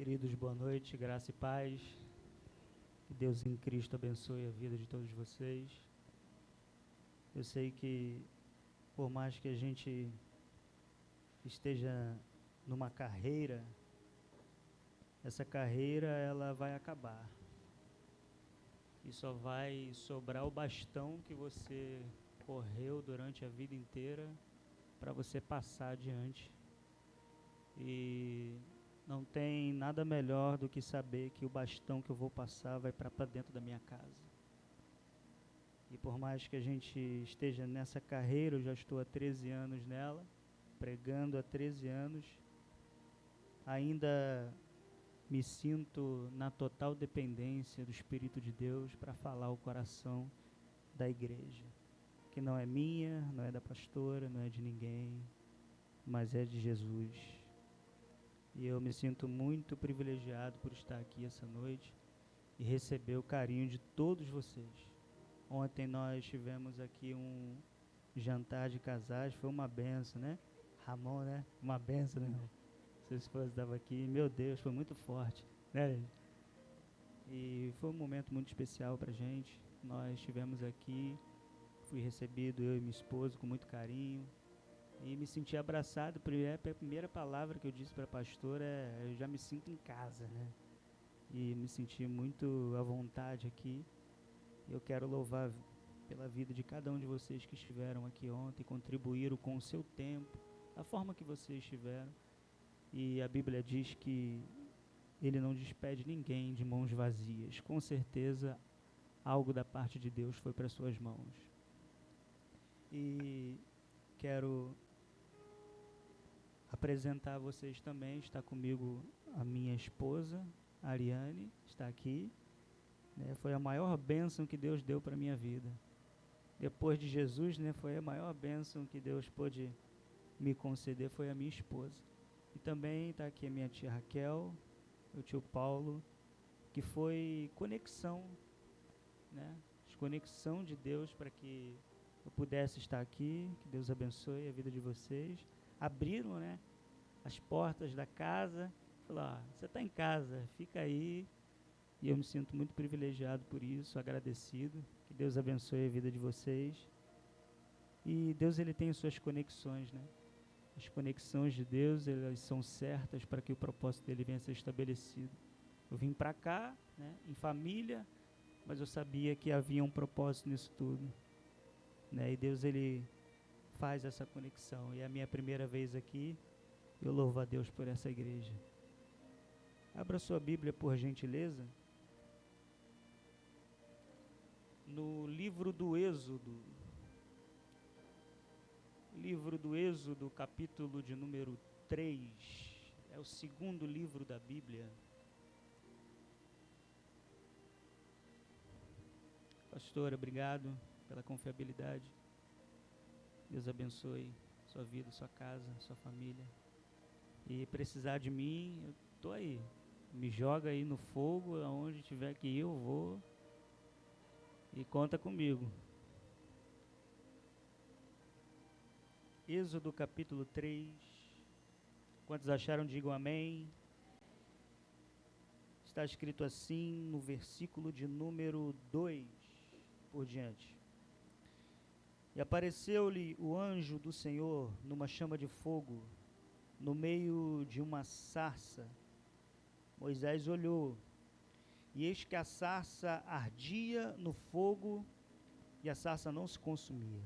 Queridos, boa noite, graça e paz. Que Deus em Cristo abençoe a vida de todos vocês. Eu sei que, por mais que a gente esteja numa carreira, essa carreira ela vai acabar. E só vai sobrar o bastão que você correu durante a vida inteira para você passar adiante. E não tem nada melhor do que saber que o bastão que eu vou passar vai para dentro da minha casa. E por mais que a gente esteja nessa carreira, eu já estou há 13 anos nela, pregando há 13 anos, ainda me sinto na total dependência do Espírito de Deus para falar o coração da igreja, que não é minha, não é da pastora, não é de ninguém, mas é de Jesus. E eu me sinto muito privilegiado por estar aqui essa noite e receber o carinho de todos vocês. Ontem nós tivemos aqui um jantar de casais, foi uma benção, né? Ramon, né? Uma benção, né? Sua esposa estava aqui, meu Deus, foi muito forte, né? E foi um momento muito especial pra gente. Nós estivemos aqui, fui recebido, eu e minha esposa, com muito carinho. E me senti abraçado. A primeira palavra que eu disse para a pastora é: eu já me sinto em casa, né? E me senti muito à vontade aqui. Eu quero louvar pela vida de cada um de vocês que estiveram aqui ontem, contribuíram com o seu tempo, da forma que vocês estiveram. E a Bíblia diz que Ele não despede ninguém de mãos vazias. Com certeza, algo da parte de Deus foi para suas mãos. E quero apresentar a vocês também, está comigo a minha esposa, Ariane, está aqui, né? Foi a maior bênção que Deus deu para a minha vida. Depois de Jesus, né, foi a maior bênção que Deus pôde me conceder, foi a minha esposa. E também está aqui a minha tia Raquel, o tio Paulo, que foi conexão, né? Conexão de Deus para que eu pudesse estar aqui. Que Deus abençoe a vida de vocês. Abriram, né, as portas da casa, falaram: você está em casa, fica aí. E eu me sinto muito privilegiado por isso, agradecido. Que Deus abençoe a vida de vocês. E Deus, Ele tem suas conexões, né? As conexões de Deus, elas são certas para que o propósito dele venha a ser estabelecido. Eu vim para cá, né, em família, mas eu sabia que havia um propósito nisso tudo, né? E Deus, Ele faz essa conexão. E é a minha primeira vez aqui. Eu louvo a Deus por essa igreja. Abra sua Bíblia, por gentileza, no livro do Êxodo. Livro do Êxodo, capítulo de número 3. É o segundo livro da Bíblia. Pastor, obrigado pela confiabilidade. Deus abençoe sua vida, sua casa, sua família. E precisar de mim, eu tô aí. Me joga aí no fogo, aonde tiver que ir eu vou. E conta comigo. Êxodo capítulo 3. Quantos acharam, digam amém. Está escrito assim no versículo de número 2 por diante. E apareceu-lhe o anjo do Senhor numa chama de fogo, no meio de uma sarça. Moisés olhou, e eis que a sarça ardia no fogo, e a sarça não se consumia.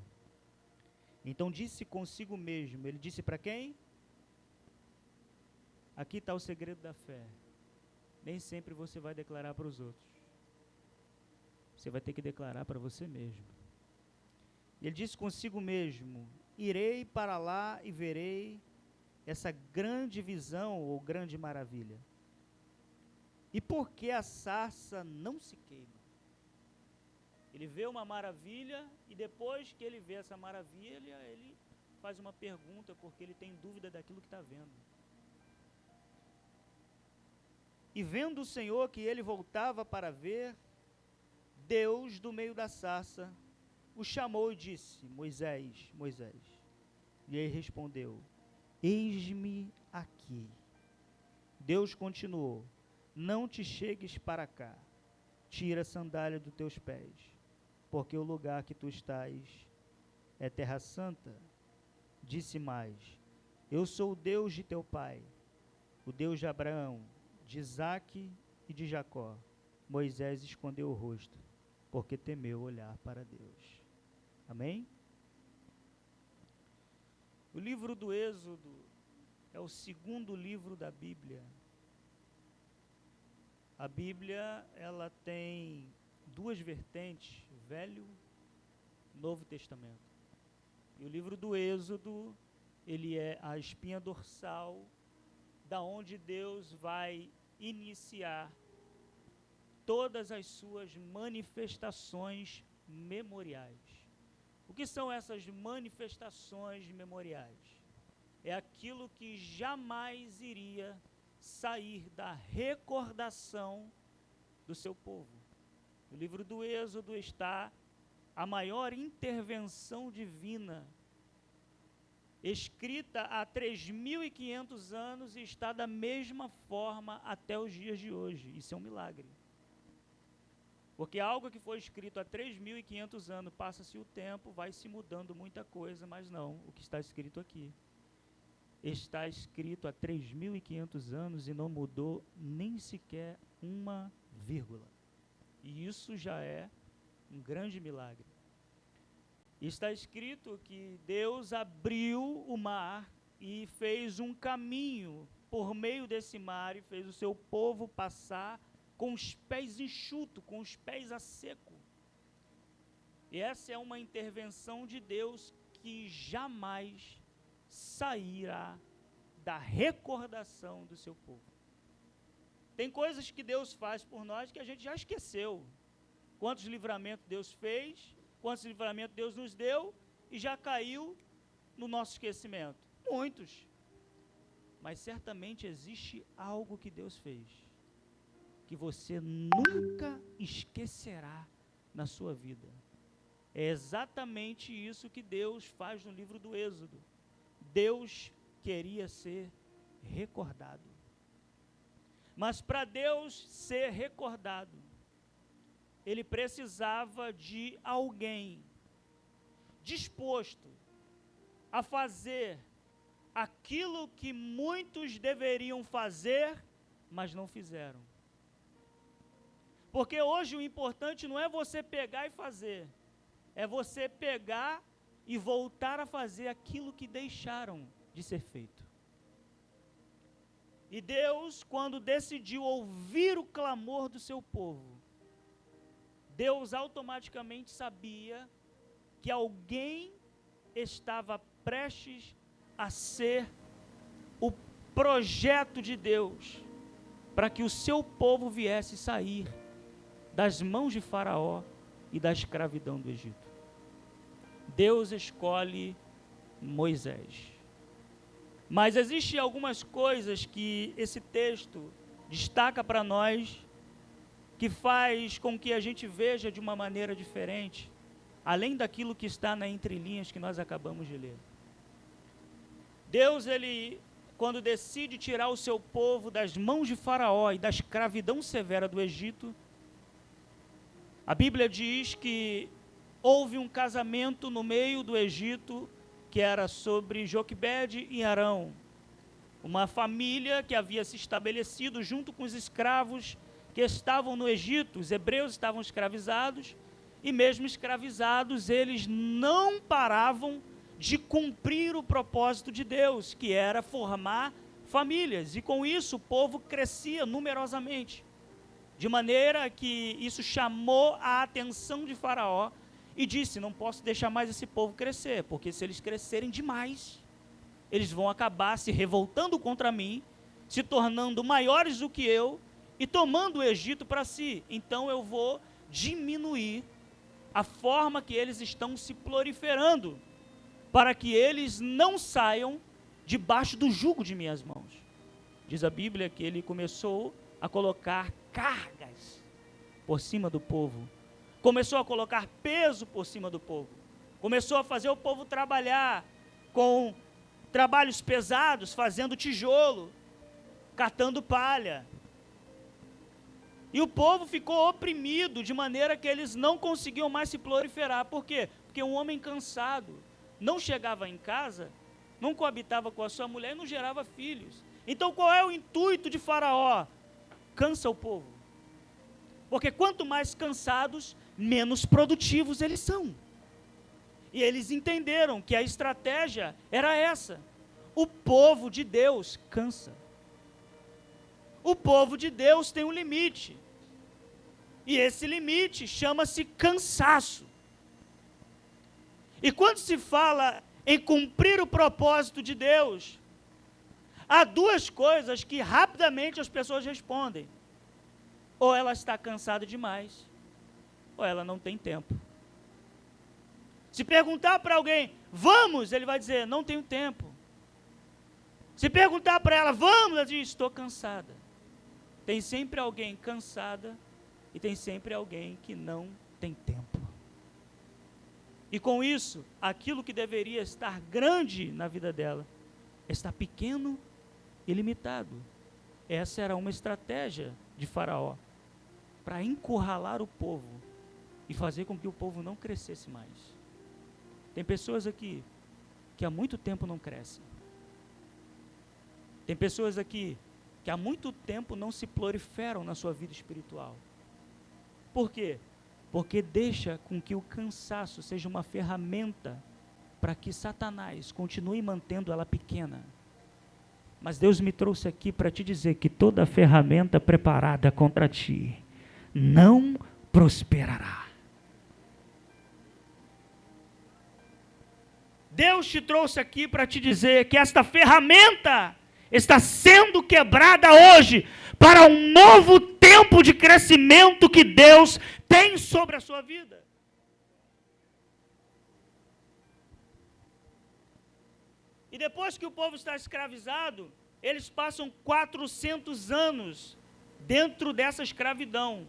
Então disse consigo mesmo, ele disse para quem? Aqui está o segredo da fé. Nem sempre você vai declarar para os outros. Você vai ter que declarar para você mesmo. Ele disse consigo mesmo: irei para lá e verei essa grande visão ou grande maravilha. E por que a sarça não se queima? Ele vê uma maravilha e depois que ele vê essa maravilha, ele faz uma pergunta porque ele tem dúvida daquilo que está vendo. E vendo o Senhor que ele voltava para ver, Deus do meio da sarça o chamou e disse: Moisés, Moisés. E ele respondeu: eis-me aqui. Deus continuou: não te chegues para cá, tira a sandália dos teus pés, porque o lugar que tu estás é terra santa. Disse mais: eu sou o Deus de teu pai, o Deus de Abraão, de Isaque e de Jacó. Moisés escondeu o rosto, porque temeu olhar para Deus. Amém? O livro do Êxodo é o segundo livro da Bíblia. A Bíblia, ela tem duas vertentes, Velho e Novo Testamento. E o livro do Êxodo, ele é a espinha dorsal da onde Deus vai iniciar todas as suas manifestações memoriais. O que são essas manifestações memoriais? É aquilo que jamais iria sair da recordação do seu povo. No livro do Êxodo está a maior intervenção divina, escrita há 3.500 anos e está da mesma forma até os dias de hoje. Isso é um milagre. Porque algo que foi escrito há 3.500 anos, passa-se o tempo, vai se mudando muita coisa, mas não, o que está escrito aqui está escrito há 3.500 anos e não mudou nem sequer uma vírgula. E isso já é um grande milagre. Está escrito que Deus abriu o mar e fez um caminho por meio desse mar e fez o seu povo passar com os pés enxutos, com os pés a seco. E essa é uma intervenção de Deus que jamais sairá da recordação do seu povo. Tem coisas que Deus faz por nós que a gente já esqueceu. Quantos livramentos Deus fez, quantos livramentos Deus nos deu e já caiu no nosso esquecimento. Muitos. Mas certamente existe algo que Deus fez que você nunca esquecerá na sua vida. É exatamente isso que Deus faz no livro do Êxodo. Deus queria ser recordado. Mas para Deus ser recordado, Ele precisava de alguém disposto a fazer aquilo que muitos deveriam fazer, mas não fizeram. Porque hoje o importante não é você pegar e fazer, é você pegar e voltar a fazer aquilo que deixaram de ser feito. E Deus, quando decidiu ouvir o clamor do seu povo, Deus automaticamente sabia que alguém estava prestes a ser o projeto de Deus para que o seu povo viesse sair das mãos de Faraó e da escravidão do Egito. Deus escolhe Moisés. Mas existem algumas coisas que esse texto destaca para nós, que faz com que a gente veja de uma maneira diferente, além daquilo que está na entrelinhas que nós acabamos de ler. Deus, Ele, quando decide tirar o seu povo das mãos de Faraó e da escravidão severa do Egito, a Bíblia diz que houve um casamento no meio do Egito, que era sobre Joquebede e Arão, uma família que havia se estabelecido junto com os escravos que estavam no Egito. Os hebreus estavam escravizados, e mesmo escravizados, eles não paravam de cumprir o propósito de Deus, que era formar famílias, e com isso o povo crescia numerosamente, de maneira que isso chamou a atenção de Faraó, e disse: não posso deixar mais esse povo crescer, porque se eles crescerem demais, eles vão acabar se revoltando contra mim, se tornando maiores do que eu, e tomando o Egito para si. Então eu vou diminuir a forma que eles estão se proliferando, para que eles não saiam debaixo do jugo de minhas mãos. Diz a Bíblia que ele começou a colocar cargas por cima do povo, começou a colocar peso por cima do povo, começou a fazer o povo trabalhar com trabalhos pesados, fazendo tijolo, catando palha. E o povo ficou oprimido, de maneira que eles não conseguiam mais se proliferar. Por quê? Porque um homem cansado não chegava em casa, não coabitava com a sua mulher e não gerava filhos. Então qual é o intuito de Faraó? Cansa o povo. Porque quanto mais cansados, menos produtivos eles são. E eles entenderam que a estratégia era essa. O povo de Deus cansa. O povo de Deus tem um limite. E esse limite chama-se cansaço. E quando se fala em cumprir o propósito de Deus, há duas coisas que rapidamente as pessoas respondem. Ou ela está cansada demais, ou ela não tem tempo. Se perguntar para alguém, vamos, ele vai dizer, não tenho tempo. Se perguntar para ela, vamos, ela diz, estou cansada. Tem sempre alguém cansada e tem sempre alguém que não tem tempo. E com isso, aquilo que deveria estar grande na vida dela, está pequeno e limitado. Essa era uma estratégia de Faraó, para encurralar o povo e fazer com que o povo não crescesse mais. Tem pessoas aqui que há muito tempo não crescem. Tem pessoas aqui que há muito tempo não se proliferam na sua vida espiritual. Por quê? Porque deixa com que o cansaço seja uma ferramenta para que Satanás continue mantendo ela pequena. Mas Deus me trouxe aqui para te dizer que toda ferramenta preparada contra ti não prosperará. Deus te trouxe aqui para te dizer que esta ferramenta está sendo quebrada hoje para um novo tempo de crescimento que Deus tem sobre a sua vida. E depois que o povo está escravizado, eles passam 400 anos dentro dessa escravidão.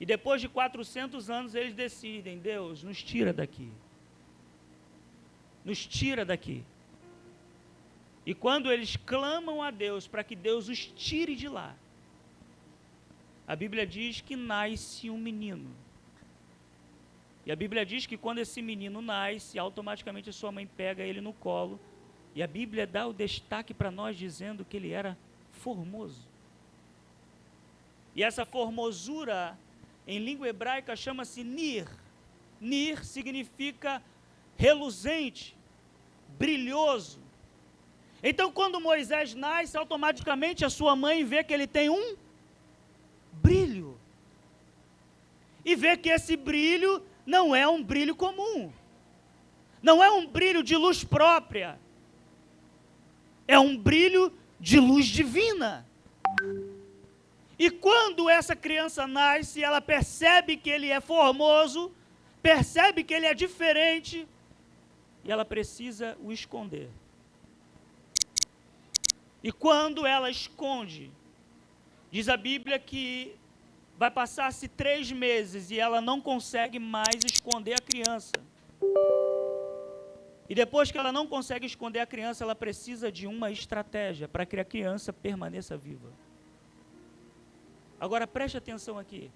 E depois de 400 anos eles decidem, Deus, nos tira daqui. Nos tira daqui. E quando eles clamam a Deus para que Deus os tire de lá, a Bíblia diz que nasce um menino. E a Bíblia diz que quando esse menino nasce, automaticamente a sua mãe pega ele no colo. E a Bíblia dá o destaque para nós dizendo que ele era formoso. E essa formosura, em língua hebraica, chama-se Nir. Nir significa reluzente, brilhoso. Então, quando Moisés nasce, automaticamente a sua mãe vê que ele tem um brilho. E vê que esse brilho não é um brilho comum. Não é um brilho de luz própria. É um brilho de luz divina. E quando essa criança nasce, ela percebe que ele é formoso, percebe que ele é diferente, e ela precisa o esconder. E quando ela esconde, diz a Bíblia que vai passar-se 3 meses e ela não consegue mais esconder a criança. E depois que ela não consegue esconder a criança, ela precisa de uma estratégia para que a criança permaneça viva. Agora preste atenção aqui.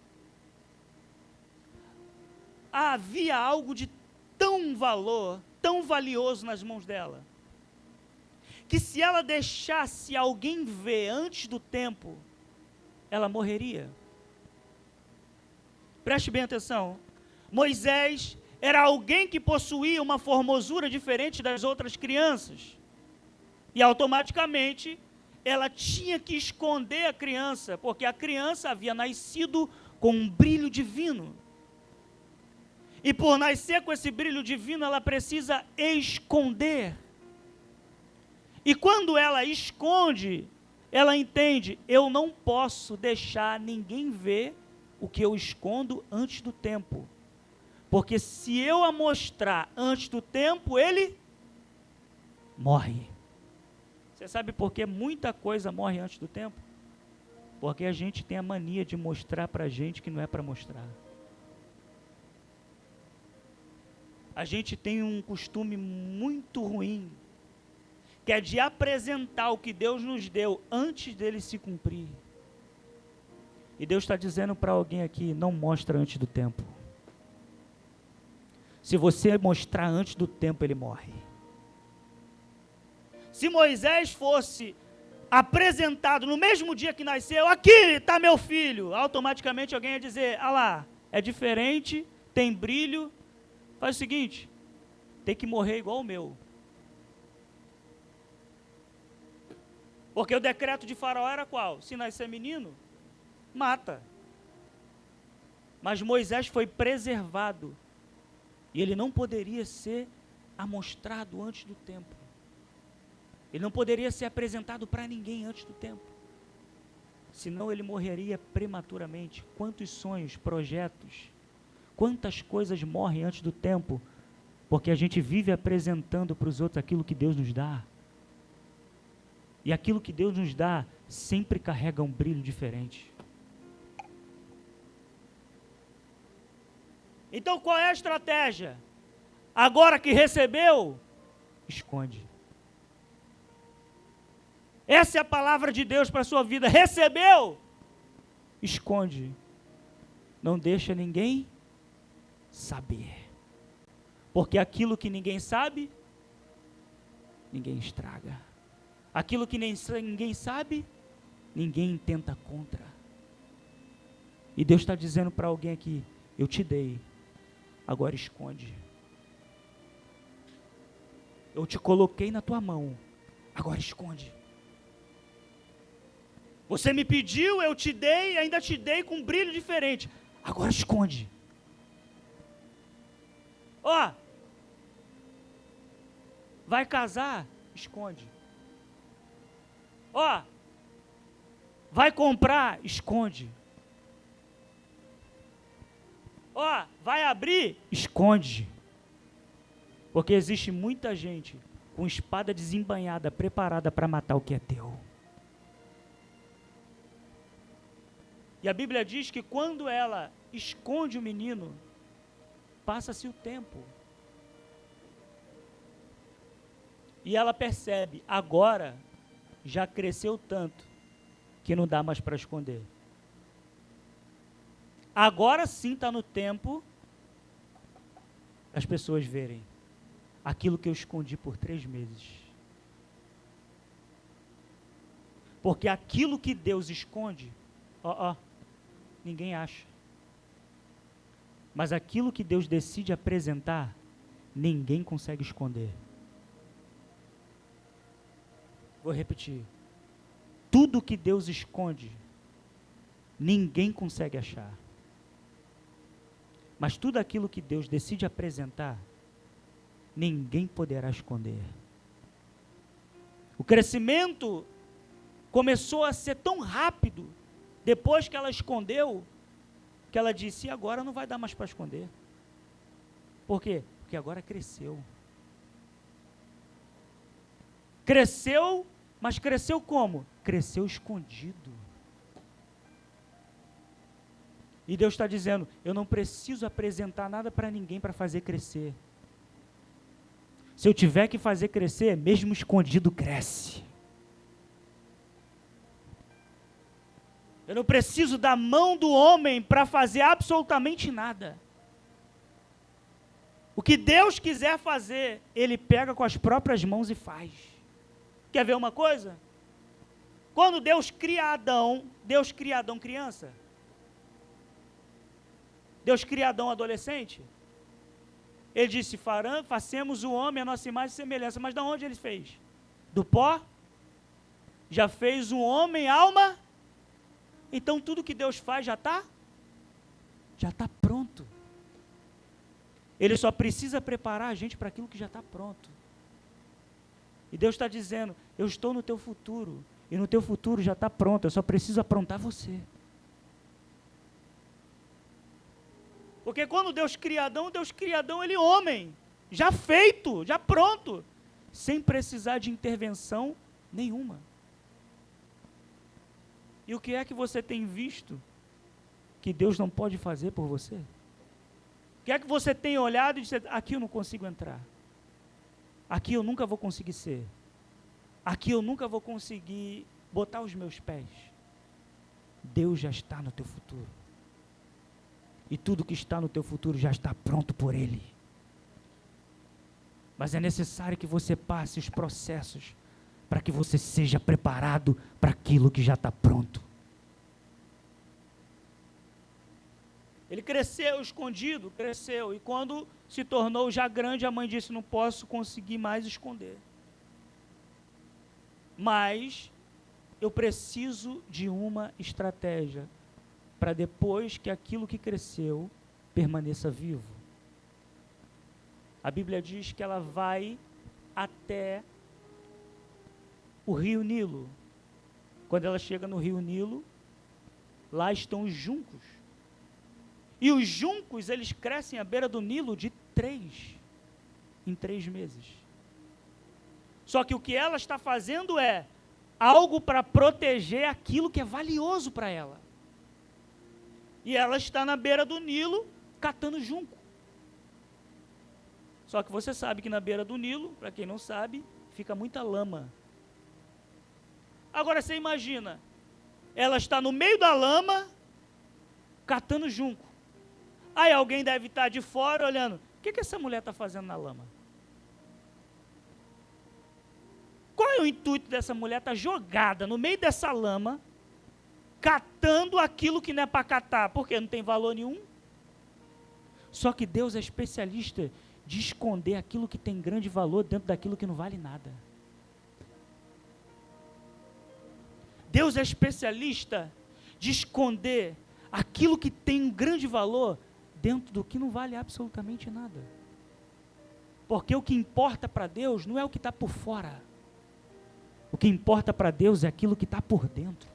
Havia algo de tão valor, tão valioso nas mãos dela, que se ela deixasse alguém ver antes do tempo, ela morreria. Preste bem atenção. Moisés era alguém que possuía uma formosura diferente das outras crianças. E automaticamente ela tinha que esconder a criança, porque a criança havia nascido com um brilho divino. E por nascer com esse brilho divino, ela precisa esconder. E quando ela esconde, ela entende, eu não posso deixar ninguém ver o que eu escondo antes do tempo. Porque se eu a mostrar antes do tempo, ele morre. Você sabe por que muita coisa morre antes do tempo? Porque a gente tem a mania de mostrar para a gente que não é para mostrar. A gente tem um costume muito ruim, que é de apresentar o que Deus nos deu antes dele se cumprir. E Deus está dizendo para alguém aqui, não mostra antes do tempo. Se você mostrar antes do tempo, ele morre. Se Moisés fosse apresentado no mesmo dia que nasceu, aqui está meu filho, automaticamente alguém ia dizer, ah lá, é diferente, tem brilho, faz o seguinte, tem que morrer igual o meu. Porque o decreto de Faraó era qual? Se nascer menino, mata. Mas Moisés foi preservado, e ele não poderia ser amostrado antes do tempo. Ele não poderia ser apresentado para ninguém antes do tempo. Senão ele morreria prematuramente. Quantos sonhos, projetos, quantas coisas morrem antes do tempo, porque a gente vive apresentando para os outros aquilo que Deus nos dá. E aquilo que Deus nos dá sempre carrega um brilho diferente. Então qual é a estratégia? Agora que recebeu, esconde. Essa é a palavra de Deus para a sua vida. Recebeu, esconde. Não deixa ninguém saber. Porque aquilo que ninguém sabe, ninguém estraga. Aquilo que ninguém sabe, ninguém tenta contra. E Deus está dizendo para alguém aqui, eu te dei, agora esconde. Eu te coloquei na tua mão, agora esconde. Você me pediu, eu te dei, ainda te dei com um brilho diferente, agora esconde. Ó, vai casar, esconde. Ó, vai comprar, esconde. Ó, vai abrir, esconde. Porque existe muita gente com espada desembainhada, preparada para matar o que é teu. E a Bíblia diz que quando ela esconde o menino, passa-se o tempo. E ela percebe, agora já cresceu tanto que não dá mais para esconder. Agora sim está no tempo as pessoas verem aquilo que eu escondi por 3 meses. Porque aquilo que Deus esconde, ninguém acha. Mas aquilo que Deus decide apresentar, ninguém consegue esconder. Vou repetir. Tudo que Deus esconde, ninguém consegue achar. Mas tudo aquilo que Deus decide apresentar, ninguém poderá esconder. O crescimento começou a ser tão rápido, depois que ela escondeu, que ela disse, e agora não vai dar mais para esconder. Por quê? Porque agora cresceu. Cresceu, mas cresceu como? Cresceu escondido. E Deus está dizendo, eu não preciso apresentar nada para ninguém para fazer crescer. Se eu tiver que fazer crescer, mesmo escondido cresce. Eu não preciso da mão do homem para fazer absolutamente nada. O que Deus quiser fazer, Ele pega com as próprias mãos e faz. Quer ver uma coisa? Quando Deus cria Adão criança? Deus cria Adão adolescente? Ele disse, façamos o homem a nossa imagem e semelhança. Mas de onde ele fez? Do pó? Já fez o homem alma? Então tudo que Deus faz já está pronto. Ele só precisa preparar a gente para aquilo que já está pronto. E Deus está dizendo, eu estou no teu futuro, e no teu futuro já está pronto, eu só preciso aprontar você. Porque quando Deus cria Adão, ele homem, já feito, já pronto, sem precisar de intervenção nenhuma. E o que é que você tem visto que Deus não pode fazer por você? O que é que você tem olhado e disse, aqui eu não consigo entrar, aqui eu nunca vou conseguir ser, aqui eu nunca vou conseguir botar os meus pés. Deus já está no teu futuro. E tudo que está no teu futuro já está pronto por Ele. Mas é necessário que você passe os processos para que você seja preparado para aquilo que já está pronto. Ele cresceu escondido, cresceu, e quando se tornou já grande, a mãe disse, não posso conseguir mais esconder. Mas eu preciso de uma estratégia para depois que aquilo que cresceu permaneça vivo. A Bíblia diz que ela vai até o rio Nilo. Quando ela chega no rio Nilo, lá estão os juncos. E os juncos, eles crescem à beira do Nilo em 3 meses. Só que o que ela está fazendo é algo para proteger aquilo que é valioso para ela. E ela está na beira do Nilo, catando junco. Só que você sabe que na beira do Nilo, para quem não sabe, fica muita lama. Agora você imagina, ela está no meio da lama, catando junco. Aí alguém deve estar de fora olhando, o que essa mulher está fazendo na lama? Qual é o intuito dessa mulher estar jogada no meio dessa lama, catando aquilo que não é para catar, porque não tem valor nenhum? Só que Deus é especialista de esconder aquilo que tem grande valor dentro daquilo que não vale nada. Deus é especialista de esconder aquilo que tem um grande valor dentro do que não vale absolutamente nada. Porque o que importa para Deus não é o que está por fora. O que importa para Deus é aquilo que está por dentro.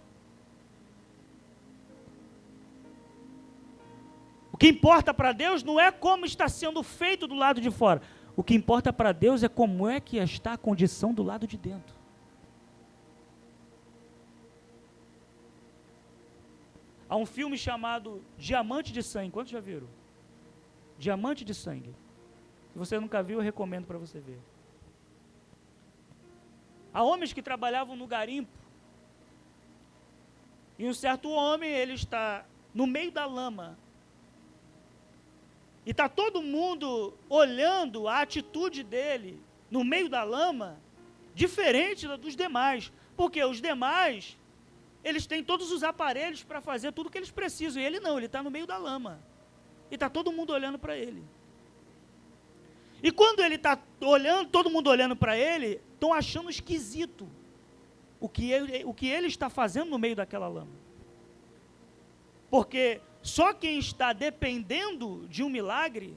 O que importa para Deus não é como está sendo feito do lado de fora. O que importa para Deus é como é que está a condição do lado de dentro. Há um filme chamado Diamante de Sangue. Quantos já viram? Diamante de Sangue. Se você nunca viu, eu recomendo para você ver. Há homens que trabalhavam no garimpo. E um certo homem, ele está no meio da lama. E está todo mundo olhando a atitude dele no meio da lama, diferente dos demais. Porque os demais, eles têm todos os aparelhos para fazer tudo o que eles precisam. E ele não, ele está no meio da lama. E está todo mundo olhando para ele. E quando ele está olhando, todo mundo olhando para ele, estão achando esquisito o que ele está fazendo no meio daquela lama. Porque só quem está dependendo de um milagre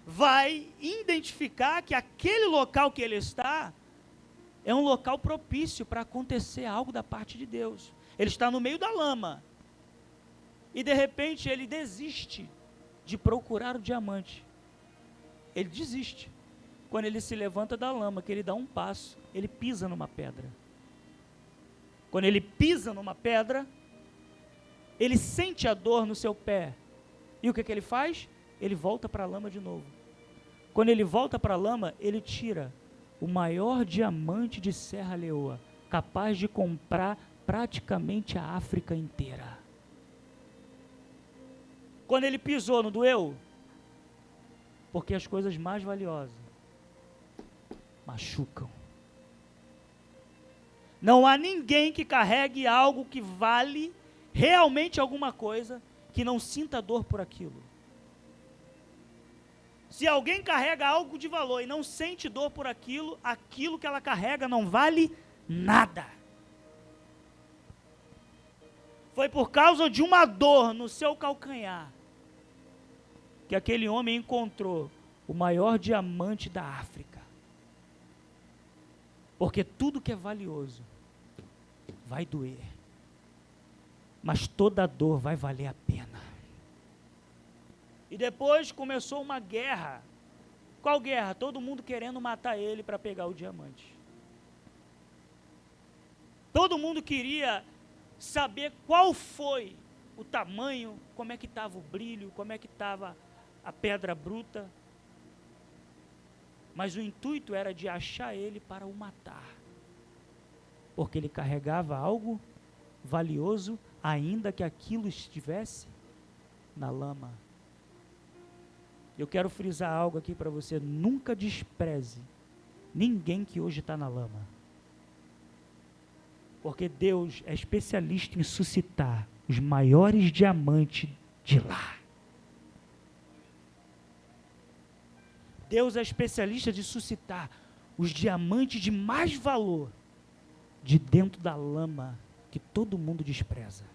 vai identificar que aquele local que ele está é um local propício para acontecer algo da parte de Deus. Ele está no meio da lama. E de repente ele desiste de procurar o diamante. Ele desiste. Quando ele se levanta da lama, que ele dá um passo, ele pisa numa pedra. Quando ele pisa numa pedra, ele sente a dor no seu pé. E o que ele faz? Ele volta para a lama de novo. Quando ele volta para a lama, ele tira o maior diamante de Serra Leoa, capaz de comprar praticamente a África inteira. Quando ele pisou, não doeu? Porque as coisas mais valiosas machucam. Não há ninguém que carregue algo que vale realmente alguma coisa que não sinta dor por aquilo. Se alguém carrega algo de valor e não sente dor por aquilo, aquilo que ela carrega não vale nada. Foi por causa de uma dor no seu calcanhar que aquele homem encontrou o maior diamante da África. Porque tudo que é valioso vai doer, mas toda dor vai valer a pena. E depois começou uma guerra. Qual guerra? Todo mundo querendo matar ele para pegar o diamante. Todo mundo queria saber qual foi o tamanho, como é que estava o brilho, como é que estava a pedra bruta. Mas o intuito era de achar ele para o matar. porque ele carregava algo valioso, ainda que aquilo estivesse na lama. Eu quero frisar algo aqui para você: nunca despreze ninguém que hoje está na lama, porque Deus é especialista em suscitar os maiores diamantes de lá. Deus é especialista de suscitar os diamantes de mais valor de dentro da lama que todo mundo despreza.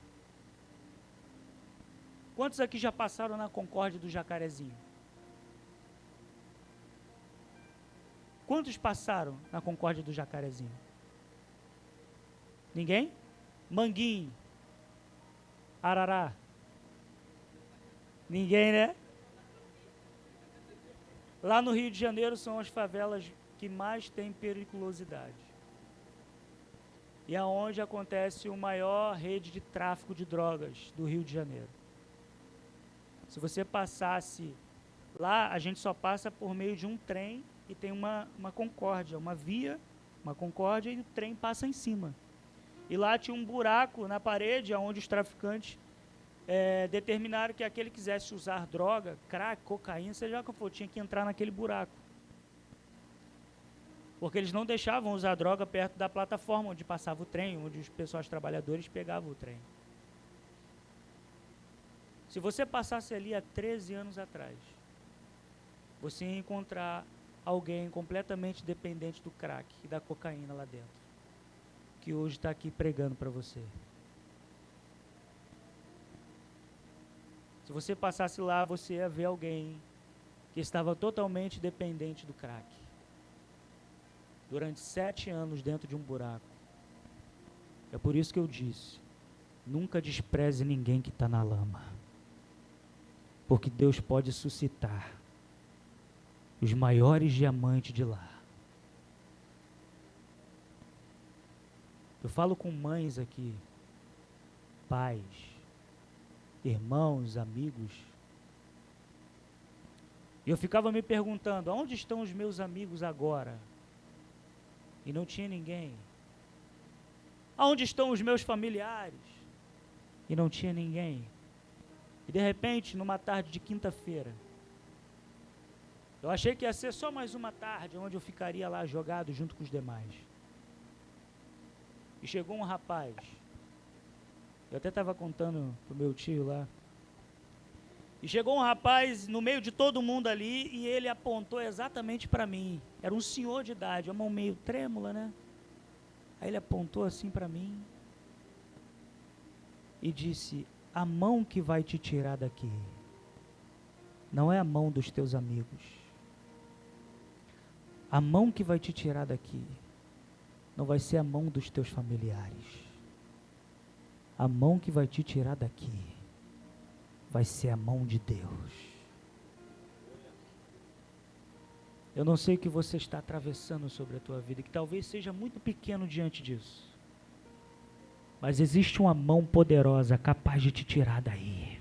Quantos aqui já passaram na Concórdia do Jacarezinho? Quantos passaram na Concórdia do Jacarezinho? Ninguém? Manguinho, Arará. Ninguém, né? Lá no Rio de Janeiro são as favelas que mais têm periculosidade. E é onde acontece a maior rede de tráfico de drogas do Rio de Janeiro. Se você passasse lá, a gente só passa por meio de um trem e tem uma concórdia, uma via, uma concórdia, e o trem passa em cima. E lá tinha um buraco na parede onde os traficantes determinaram que aquele que quisesse usar droga, crack, cocaína, seja o que for, tinha que entrar naquele buraco. Porque eles não deixavam usar droga perto da plataforma onde passava o trem, onde os pessoas trabalhadores pegavam o trem. Se você passasse ali há 13 anos atrás, você ia encontrar alguém completamente dependente do crack e da cocaína lá dentro, que hoje está aqui pregando para você. Se você passasse lá, você ia ver alguém que estava totalmente dependente do crack, durante 7 anos dentro de um buraco. É por isso que eu disse, nunca despreze ninguém que está na lama, porque Deus pode suscitar os maiores diamantes de lá. Eu falo com mães aqui, pais, irmãos, amigos, e eu ficava me perguntando, onde estão os meus amigos agora? E não tinha ninguém. Aonde estão os meus familiares? E não tinha ninguém. E de repente, numa tarde de quinta-feira, eu achei que ia ser só mais uma tarde, onde eu ficaria lá jogado junto com os demais. E chegou um rapaz, eu até estava contando pro meu tio lá, e chegou um rapaz no meio de todo mundo ali, e ele apontou exatamente para mim. Era um senhor de idade, a mão meio trêmula, né? Aí ele apontou assim para mim e disse: a mão que vai te tirar daqui não é a mão dos teus amigos. A mão que vai te tirar daqui não vai ser a mão dos teus familiares. A mão que vai te tirar daqui vai ser a mão de Deus. Eu não sei o que você está atravessando sobre a tua vida, que talvez seja muito pequeno diante disso. Mas existe uma mão poderosa capaz de te tirar daí.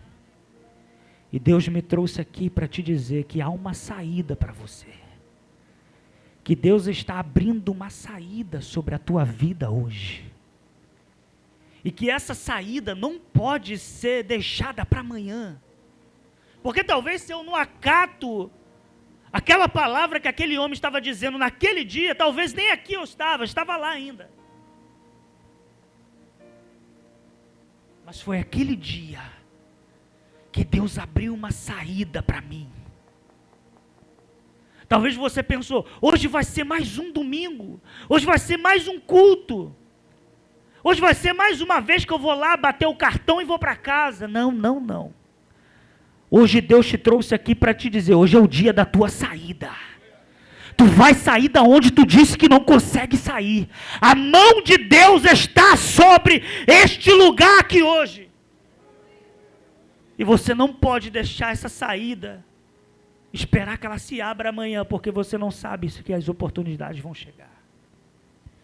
E Deus me trouxe aqui para te dizer que há uma saída para você. Que Deus está abrindo uma saída sobre a tua vida hoje. E que essa saída não pode ser deixada para amanhã. Porque talvez se eu não acato aquela palavra que aquele homem estava dizendo naquele dia, talvez nem aqui eu estava lá ainda. Mas foi aquele dia que Deus abriu uma saída para mim. Talvez você pensou, hoje vai ser mais um domingo, hoje vai ser mais um culto, hoje vai ser mais uma vez que eu vou lá bater o cartão e vou para casa. Não, não, não. Hoje Deus te trouxe aqui para te dizer, hoje é o dia da tua saída. Tu vai sair da onde tu disse que não consegue sair. A mão de Deus está sobre este lugar aqui hoje. E você não pode deixar essa saída, esperar que ela se abra amanhã, porque você não sabe se as oportunidades vão chegar.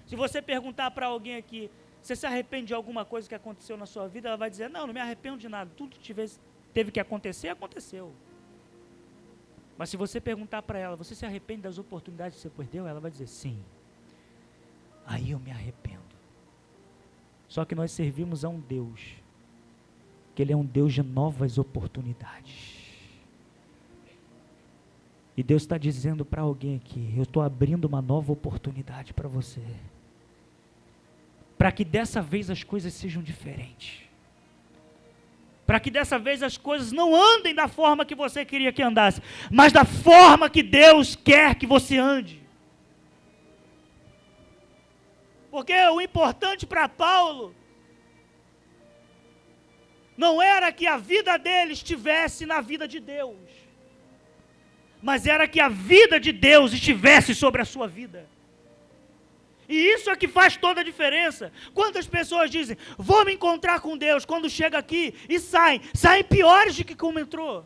Se você perguntar para alguém aqui, você se arrepende de alguma coisa que aconteceu na sua vida? Ela vai dizer, não, não me arrependo de nada. Tudo que teve que acontecer, aconteceu. Mas se você perguntar para ela, você se arrepende das oportunidades que você perdeu? Ela vai dizer, sim. Aí eu me arrependo. Só que nós servimos a um Deus, que Ele é um Deus de novas oportunidades. E Deus está dizendo para alguém aqui, eu estou abrindo uma nova oportunidade para você. Para que dessa vez as coisas sejam diferentes. Para que dessa vez as coisas não andem da forma que você queria que andasse, mas da forma que Deus quer que você ande. Porque o importante para Paulo não era que a vida dele estivesse na vida de Deus, mas era que a vida de Deus estivesse sobre a sua vida. E isso é que faz toda a diferença. Quantas pessoas dizem, vou me encontrar com Deus, quando chega aqui e saem piores do que como entrou.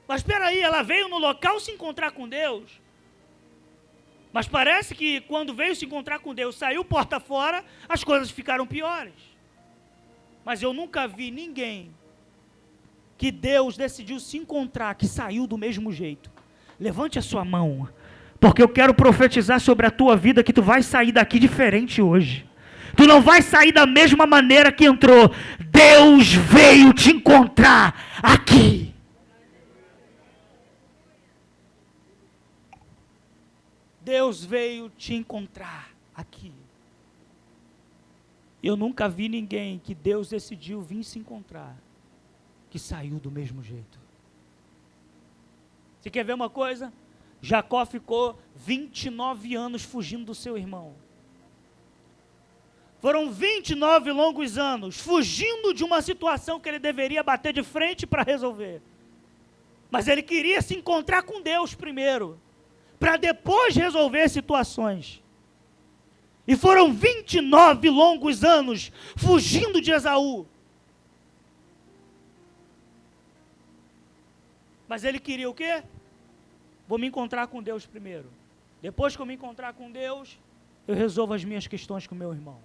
Mas espera aí, ela veio no local se encontrar com Deus, mas parece que quando veio se encontrar com Deus, saiu porta fora, as coisas ficaram piores. Mas eu nunca vi ninguém que Deus decidiu se encontrar, que saiu do mesmo jeito. Levante a sua mão, porque eu quero profetizar sobre a tua vida que tu vai sair daqui diferente hoje. Tu não vai sair da mesma maneira que entrou. Deus veio te encontrar aqui. Deus veio te encontrar aqui. Eu nunca vi ninguém que Deus decidiu vir se encontrar, que saiu do mesmo jeito. Você quer ver uma coisa? Jacó ficou 29 anos fugindo do seu irmão. Foram 29 longos anos fugindo de uma situação que ele deveria bater de frente para resolver. Mas ele queria se encontrar com Deus primeiro, para depois resolver situações. E foram 29 longos anos fugindo de Esaú. Mas ele queria o quê? Vou me encontrar com Deus primeiro. Depois que eu me encontrar com Deus, eu resolvo as minhas questões com meu irmão.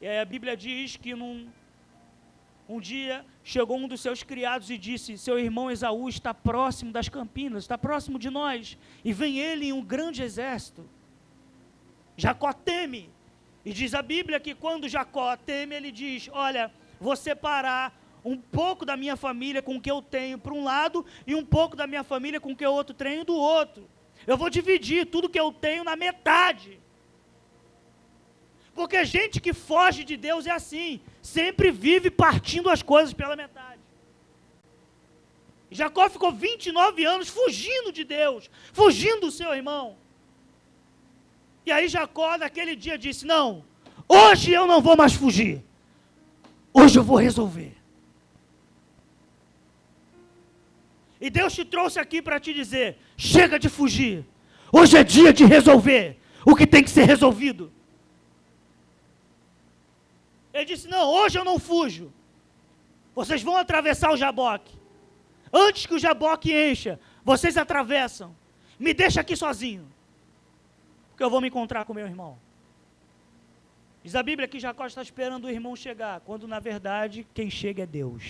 E aí a Bíblia diz que um dia chegou um dos seus criados e disse, seu irmão Esaú está próximo das campinas, está próximo de nós, e vem ele em um grande exército. Jacó teme, e diz a Bíblia que quando Jacó teme, ele diz, olha, vou separar um pouco da minha família com o que eu tenho para um lado, e um pouco da minha família com o que o outro tenho do outro. Eu vou dividir tudo que eu tenho na metade. Porque gente que foge de Deus é assim, sempre vive partindo as coisas pela metade. Jacó ficou 29 anos fugindo de Deus, fugindo do seu irmão. E aí Jacó naquele dia disse, não, hoje eu não vou mais fugir, hoje eu vou resolver. E Deus te trouxe aqui para te dizer, chega de fugir, hoje é dia de resolver o que tem que ser resolvido. Ele disse, não, hoje eu não fujo, vocês vão atravessar o Jaboque, antes que o Jaboque encha, vocês atravessam, me deixa aqui sozinho, porque eu vou me encontrar com meu irmão. Diz a Bíblia que Jacó está esperando o irmão chegar, quando na verdade quem chega é Deus.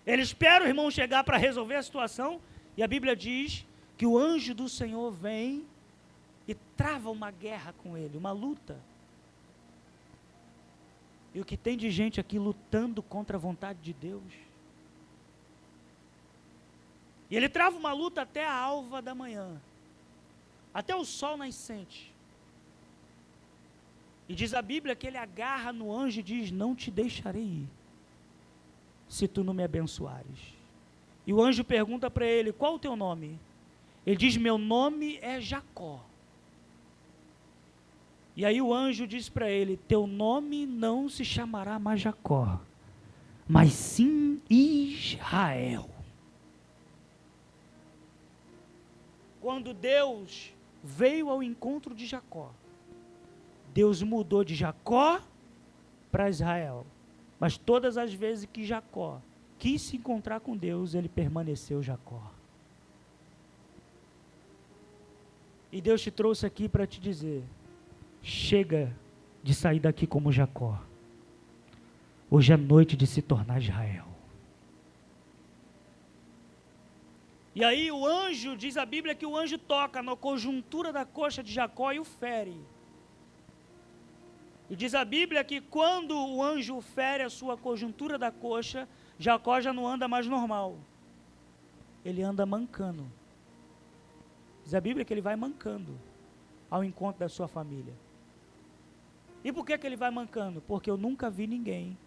Ele espera o irmão chegar para resolver a situação, e a Bíblia diz que o anjo do Senhor vem e trava uma guerra com ele, uma luta. E o que tem de gente aqui lutando contra a vontade de Deus? E ele trava uma luta até a alva da manhã, até o sol nascente. E diz a Bíblia que ele agarra no anjo e diz, não te deixarei ir, se tu não me abençoares. E o anjo pergunta para ele, qual o teu nome? Ele diz, meu nome é Jacó. E aí o anjo diz para ele, teu nome não se chamará mais Jacó, mas sim Israel. Quando Deus veio ao encontro de Jacó, Deus mudou de Jacó para Israel. Mas todas as vezes que Jacó quis se encontrar com Deus, ele permaneceu Jacó. E Deus te trouxe aqui para te dizer, chega de sair daqui como Jacó. Hoje é noite de se tornar Israel. E aí o anjo, diz a Bíblia que o anjo toca na conjuntura da coxa de Jacó e o fere. E diz a Bíblia que quando o anjo fere a sua conjuntura da coxa, Jacó já não anda mais normal. Ele anda mancando. Diz a Bíblia que ele vai mancando ao encontro da sua família. E por que ele vai mancando? Porque eu nunca vi ninguém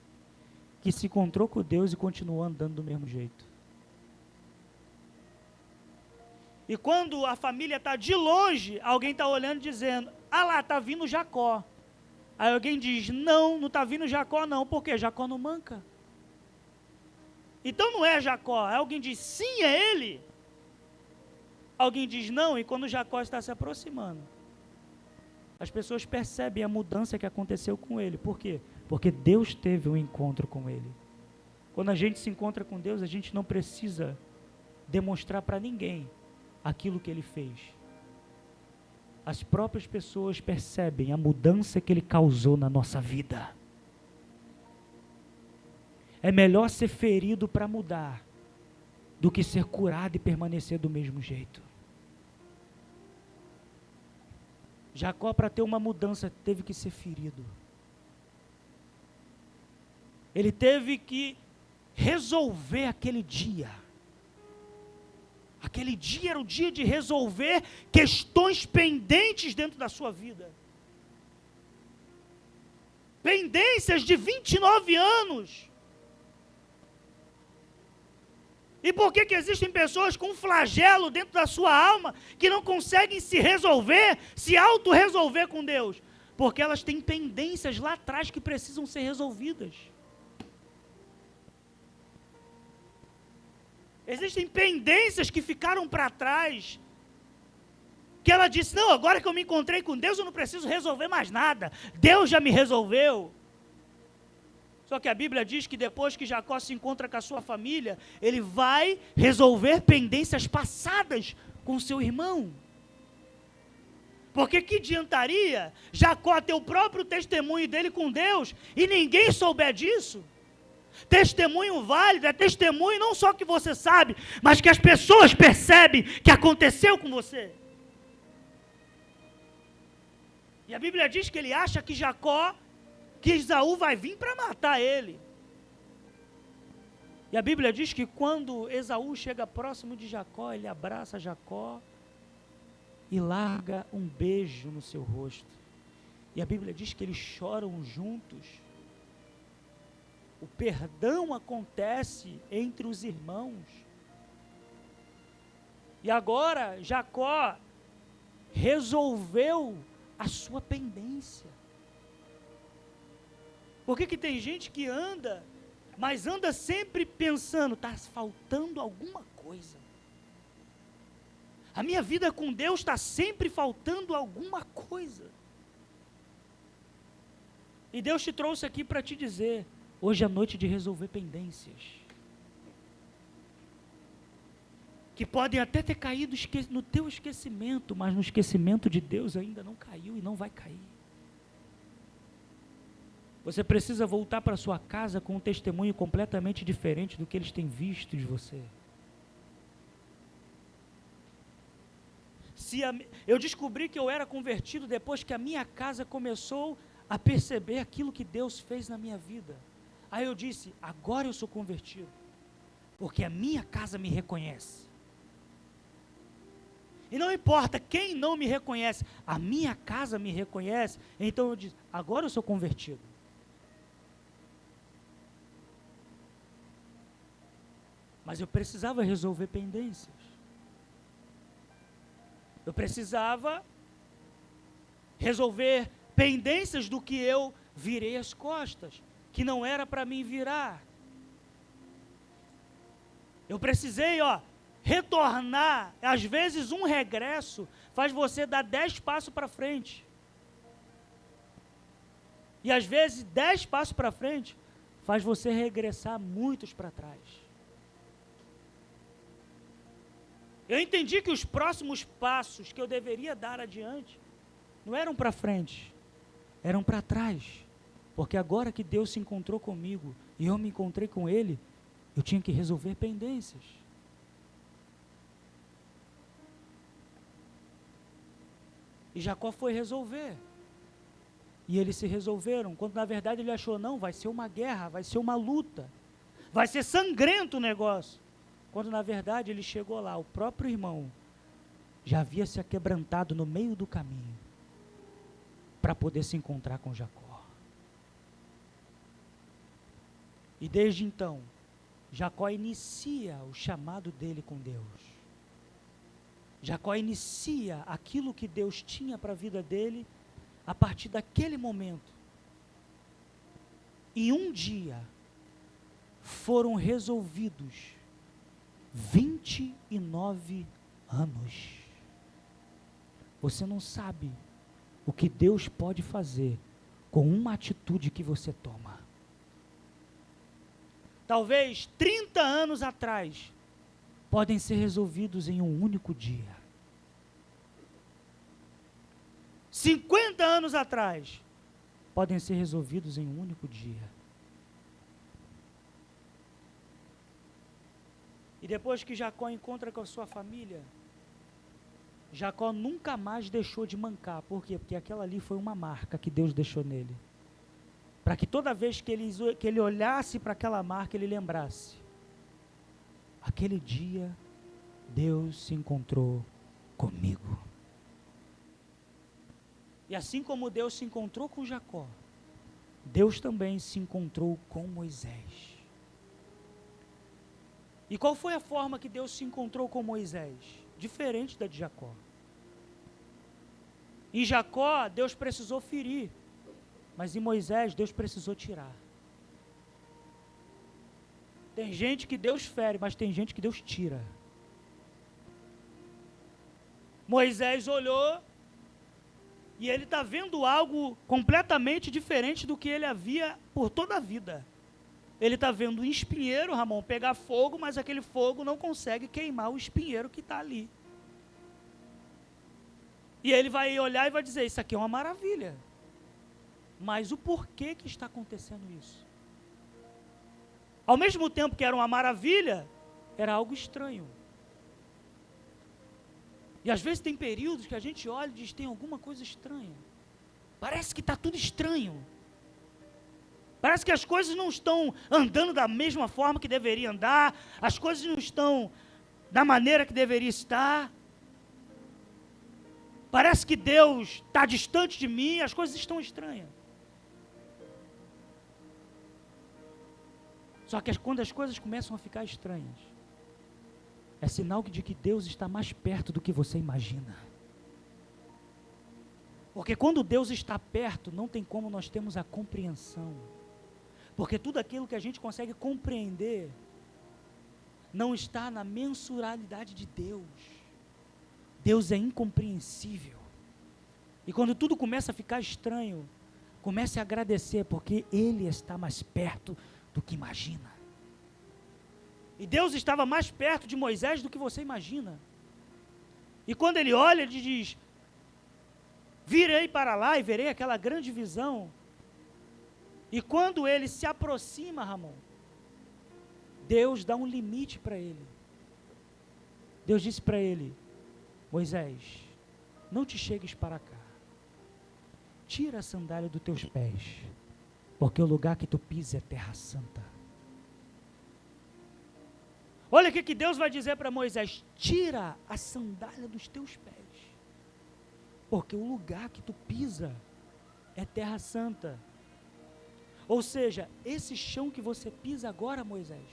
que se encontrou com Deus e continuou andando do mesmo jeito. E quando a família está de longe, alguém está olhando e dizendo, ah lá, está vindo Jacó. Aí alguém diz, não está vindo Jacó não, porque Jacó não manca. Então não é Jacó. Aí alguém diz, sim, é ele. Alguém diz não, e quando Jacó está se aproximando, as pessoas percebem a mudança que aconteceu com ele. Por quê? Porque Deus teve um encontro com ele. Quando a gente se encontra com Deus, a gente não precisa demonstrar para ninguém aquilo que ele fez. As próprias pessoas percebem a mudança que ele causou na nossa vida. É melhor ser ferido para mudar do que ser curado e permanecer do mesmo jeito. Jacó, para ter uma mudança, teve que ser ferido. Ele teve que resolver aquele dia. Aquele dia era o dia de resolver questões pendentes dentro da sua vida. Pendências de 29 anos. E por que existem pessoas com um flagelo dentro da sua alma que não conseguem se resolver, se auto-resolver com Deus? Porque elas têm pendências lá atrás que precisam ser resolvidas. Existem pendências que ficaram para trás, que ela disse, não, agora que eu me encontrei com Deus, eu não preciso resolver mais nada, Deus já me resolveu. Só que a Bíblia diz que depois que Jacó se encontra com a sua família, ele vai resolver pendências passadas com seu irmão. Porque que adiantaria Jacó ter o próprio testemunho dele com Deus e ninguém souber disso? Testemunho válido é testemunho não só que você sabe, mas que as pessoas percebem que aconteceu com você. E a Bíblia diz que ele acha que Esaú vai vir para matar ele. E a Bíblia diz que quando Esaú chega próximo de Jacó, ele abraça Jacó e larga um beijo no seu rosto. E a Bíblia diz que eles choram juntos. O perdão acontece entre os irmãos. E agora Jacó resolveu a sua pendência. Por que tem gente que anda, mas anda sempre pensando, está faltando alguma coisa. A minha vida com Deus está sempre faltando alguma coisa. E Deus te trouxe aqui para te dizer, hoje é noite de resolver pendências. Que podem até ter caído no teu esquecimento, mas no esquecimento de Deus ainda não caiu e não vai cair. Você precisa voltar para sua casa com um testemunho completamente diferente do que eles têm visto de você. Eu descobri que eu era convertido depois que a minha casa começou a perceber aquilo que Deus fez na minha vida. Aí eu disse, agora eu sou convertido, porque a minha casa me reconhece. E não importa quem não me reconhece, a minha casa me reconhece, então eu disse, agora eu sou convertido. Mas eu precisava resolver pendências. Eu precisava resolver pendências do que eu virei as costas, que não era para mim virar. Eu precisei, retornar. Às vezes um regresso faz você dar 10 passos para frente. E às vezes 10 passos para frente faz você regressar muitos para trás. Eu entendi que os próximos passos que eu deveria dar adiante não eram para frente, eram para trás. Porque agora que Deus se encontrou comigo e eu me encontrei com Ele, eu tinha que resolver pendências. E Jacó foi resolver. E eles se resolveram, quando na verdade ele achou, não, vai ser uma guerra, vai ser uma luta, vai ser sangrento o negócio. Quando na verdade ele chegou lá, o próprio irmão já havia se aquebrantado no meio do caminho para poder se encontrar com Jacó. E desde então, Jacó inicia o chamado dele com Deus. Jacó inicia aquilo que Deus tinha para a vida dele a partir daquele momento. Em um dia, foram resolvidos 29 anos. Você não sabe o que Deus pode fazer com uma atitude que você toma. Talvez 30 anos atrás, podem ser resolvidos em um único dia. 50 anos atrás, podem ser resolvidos em um único dia. E depois que Jacó encontra com a sua família, Jacó nunca mais deixou de mancar. Por quê? Porque aquela ali foi uma marca que Deus deixou nele. Para que toda vez que ele olhasse para aquela marca, ele lembrasse: aquele dia, Deus se encontrou comigo. E assim como Deus se encontrou com Jacó, Deus também se encontrou com Moisés. E qual foi a forma que Deus se encontrou com Moisés? Diferente da de Jacó. Em Jacó, Deus precisou ferir, mas em Moisés, Deus precisou tirar. Tem gente que Deus fere, mas tem gente que Deus tira. Moisés olhou e ele está vendo algo completamente diferente do que ele havia por toda a vida. Ele está vendo um espinheiro, Ramon, pegar fogo, mas aquele fogo não consegue queimar o espinheiro que está ali. E ele vai olhar e vai dizer: isso aqui é uma maravilha. Mas o porquê que está acontecendo isso? Ao mesmo tempo que era uma maravilha, era algo estranho. E às vezes tem períodos que a gente olha e diz: tem alguma coisa estranha. Parece que está tudo estranho. Parece que as coisas não estão andando da mesma forma que deveria andar, as coisas não estão da maneira que deveria estar. Parece que Deus está distante de mim, as coisas estão estranhas. Só que quando as coisas começam a ficar estranhas, é sinal de que Deus está mais perto do que você imagina. Porque quando Deus está perto, não tem como nós termos a compreensão. Porque tudo aquilo que a gente consegue compreender não está na mensuralidade de Deus. Deus é incompreensível. E quando tudo começa a ficar estranho, comece a agradecer, porque Ele está mais perto do que imagina. E Deus estava mais perto de Moisés do que você imagina. E quando ele olha, ele diz: virei para lá e verei aquela grande visão. E quando ele se aproxima, Ramon, Deus dá um limite para ele. Deus disse para ele: Moisés, não te chegues para cá. Tira a sandália dos teus pés, porque o lugar que tu pisa é terra santa. Olha o que Deus vai dizer para Moisés: tira a sandália dos teus pés, porque o lugar que tu pisa é terra santa. Ou seja, esse chão que você pisa agora, Moisés,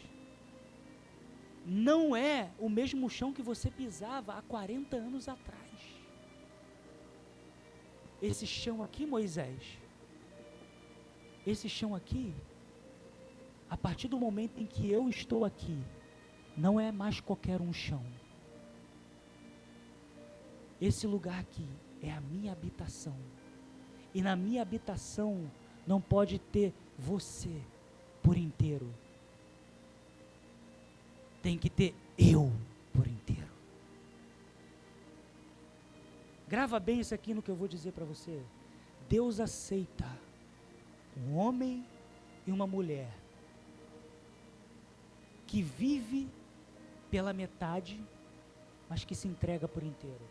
não é o mesmo chão que você pisava há 40 anos atrás. Esse chão aqui, Moisés, esse chão aqui, a partir do momento em que eu estou aqui, não é mais qualquer um chão. Esse lugar aqui é a minha habitação. E na minha habitação não pode ter você por inteiro. Tem que ter eu por inteiro. Grava bem isso aqui no que eu vou dizer para você. Deus aceita um homem e uma mulher que vive pela metade, mas que se entrega por inteiro.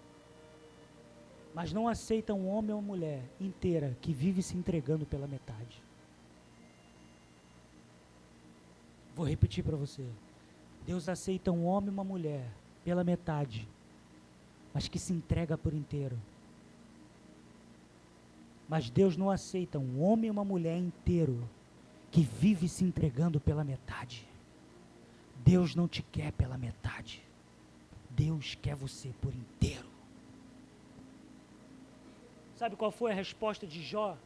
mas não aceita um homem ou uma mulher inteira que vive se entregando pela metade. Vou repetir para você. Deus aceita um homem e uma mulher pela metade, mas que se entrega por inteiro. Mas Deus não aceita um homem e uma mulher inteiro que vive se entregando pela metade. Deus não te quer pela metade. Deus quer você por inteiro. Sabe qual foi a resposta de Jó?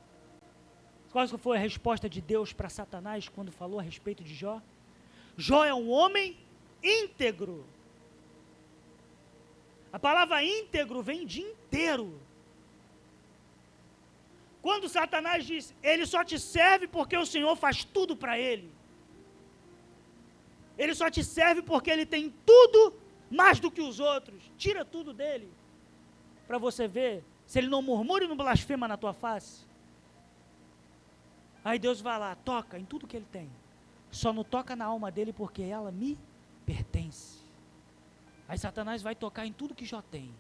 Qual foi a resposta de Deus para Satanás quando falou a respeito de Jó? Jó é um homem íntegro. A palavra íntegro vem de inteiro. Quando Satanás diz, ele só te serve porque o Senhor faz tudo para ele. Ele só te serve porque ele tem tudo mais do que os outros. Tira tudo dele, para você ver se ele não murmura e não blasfema na tua face. Aí Deus vai lá, toca em tudo que ele tem. Só não toca na alma dele porque ela me pertence. Aí Satanás vai tocar em tudo que Jó tem.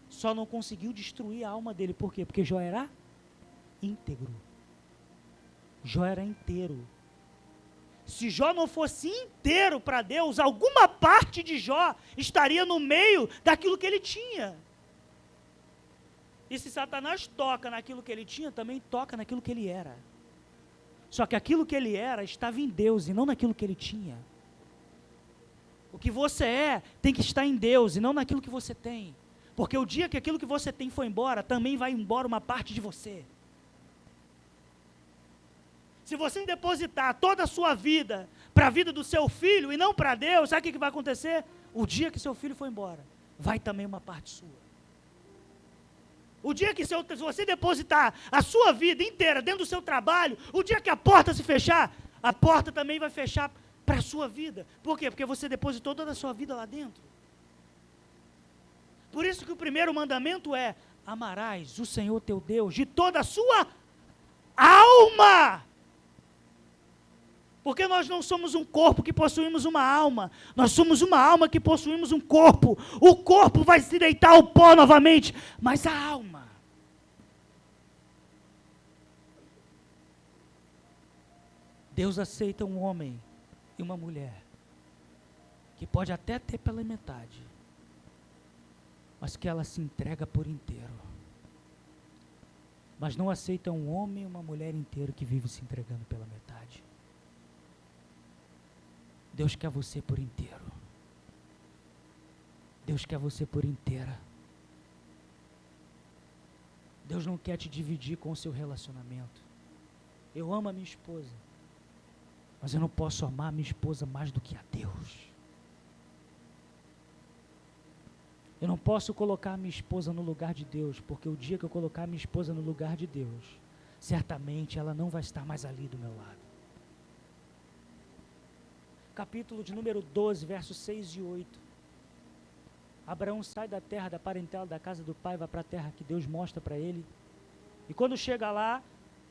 Só não conseguiu destruir a alma dele. Por quê? Porque Jó era íntegro. Jó era inteiro. Se Jó não fosse inteiro para Deus, alguma parte de Jó estaria no meio daquilo que ele tinha. E se Satanás toca naquilo que ele tinha, também toca naquilo que ele era. Só que aquilo que ele era estava em Deus e não naquilo que ele tinha. O que você é tem que estar em Deus e não naquilo que você tem. Porque o dia que aquilo que você tem for embora, também vai embora uma parte de você. Se você depositar toda a sua vida para a vida do seu filho e não para Deus, sabe o que vai acontecer? O dia que seu filho for embora, vai também uma parte sua. O dia que se você depositar a sua vida inteira dentro do seu trabalho, o dia que a porta se fechar, a porta também vai fechar para a sua vida. Por quê? Porque você depositou toda a sua vida lá dentro. Por isso que o primeiro mandamento é: amarás o Senhor teu Deus de toda a sua alma. Porque nós não somos um corpo que possuímos uma alma. Nós somos uma alma que possuímos um corpo. O corpo vai se deitar ao pó novamente, mas a alma. Deus aceita um homem e uma mulher que pode até ter pela metade, mas que ela se entrega por inteiro. Mas não aceita um homem e uma mulher inteiro que vive se entregando pela metade. Deus quer você por inteiro. Deus quer você por inteira. Deus não quer te dividir com o seu relacionamento. Eu amo a minha esposa, mas eu não posso amar a minha esposa mais do que a Deus. Eu não posso colocar a minha esposa no lugar de Deus, porque o dia que eu colocar a minha esposa no lugar de Deus, certamente ela não vai estar mais ali do meu lado. Capítulo de número 12, versos 6 e 8. Abraão sai da terra, da parentela, da casa do pai, vai para a terra que Deus mostra para ele. E quando chega lá,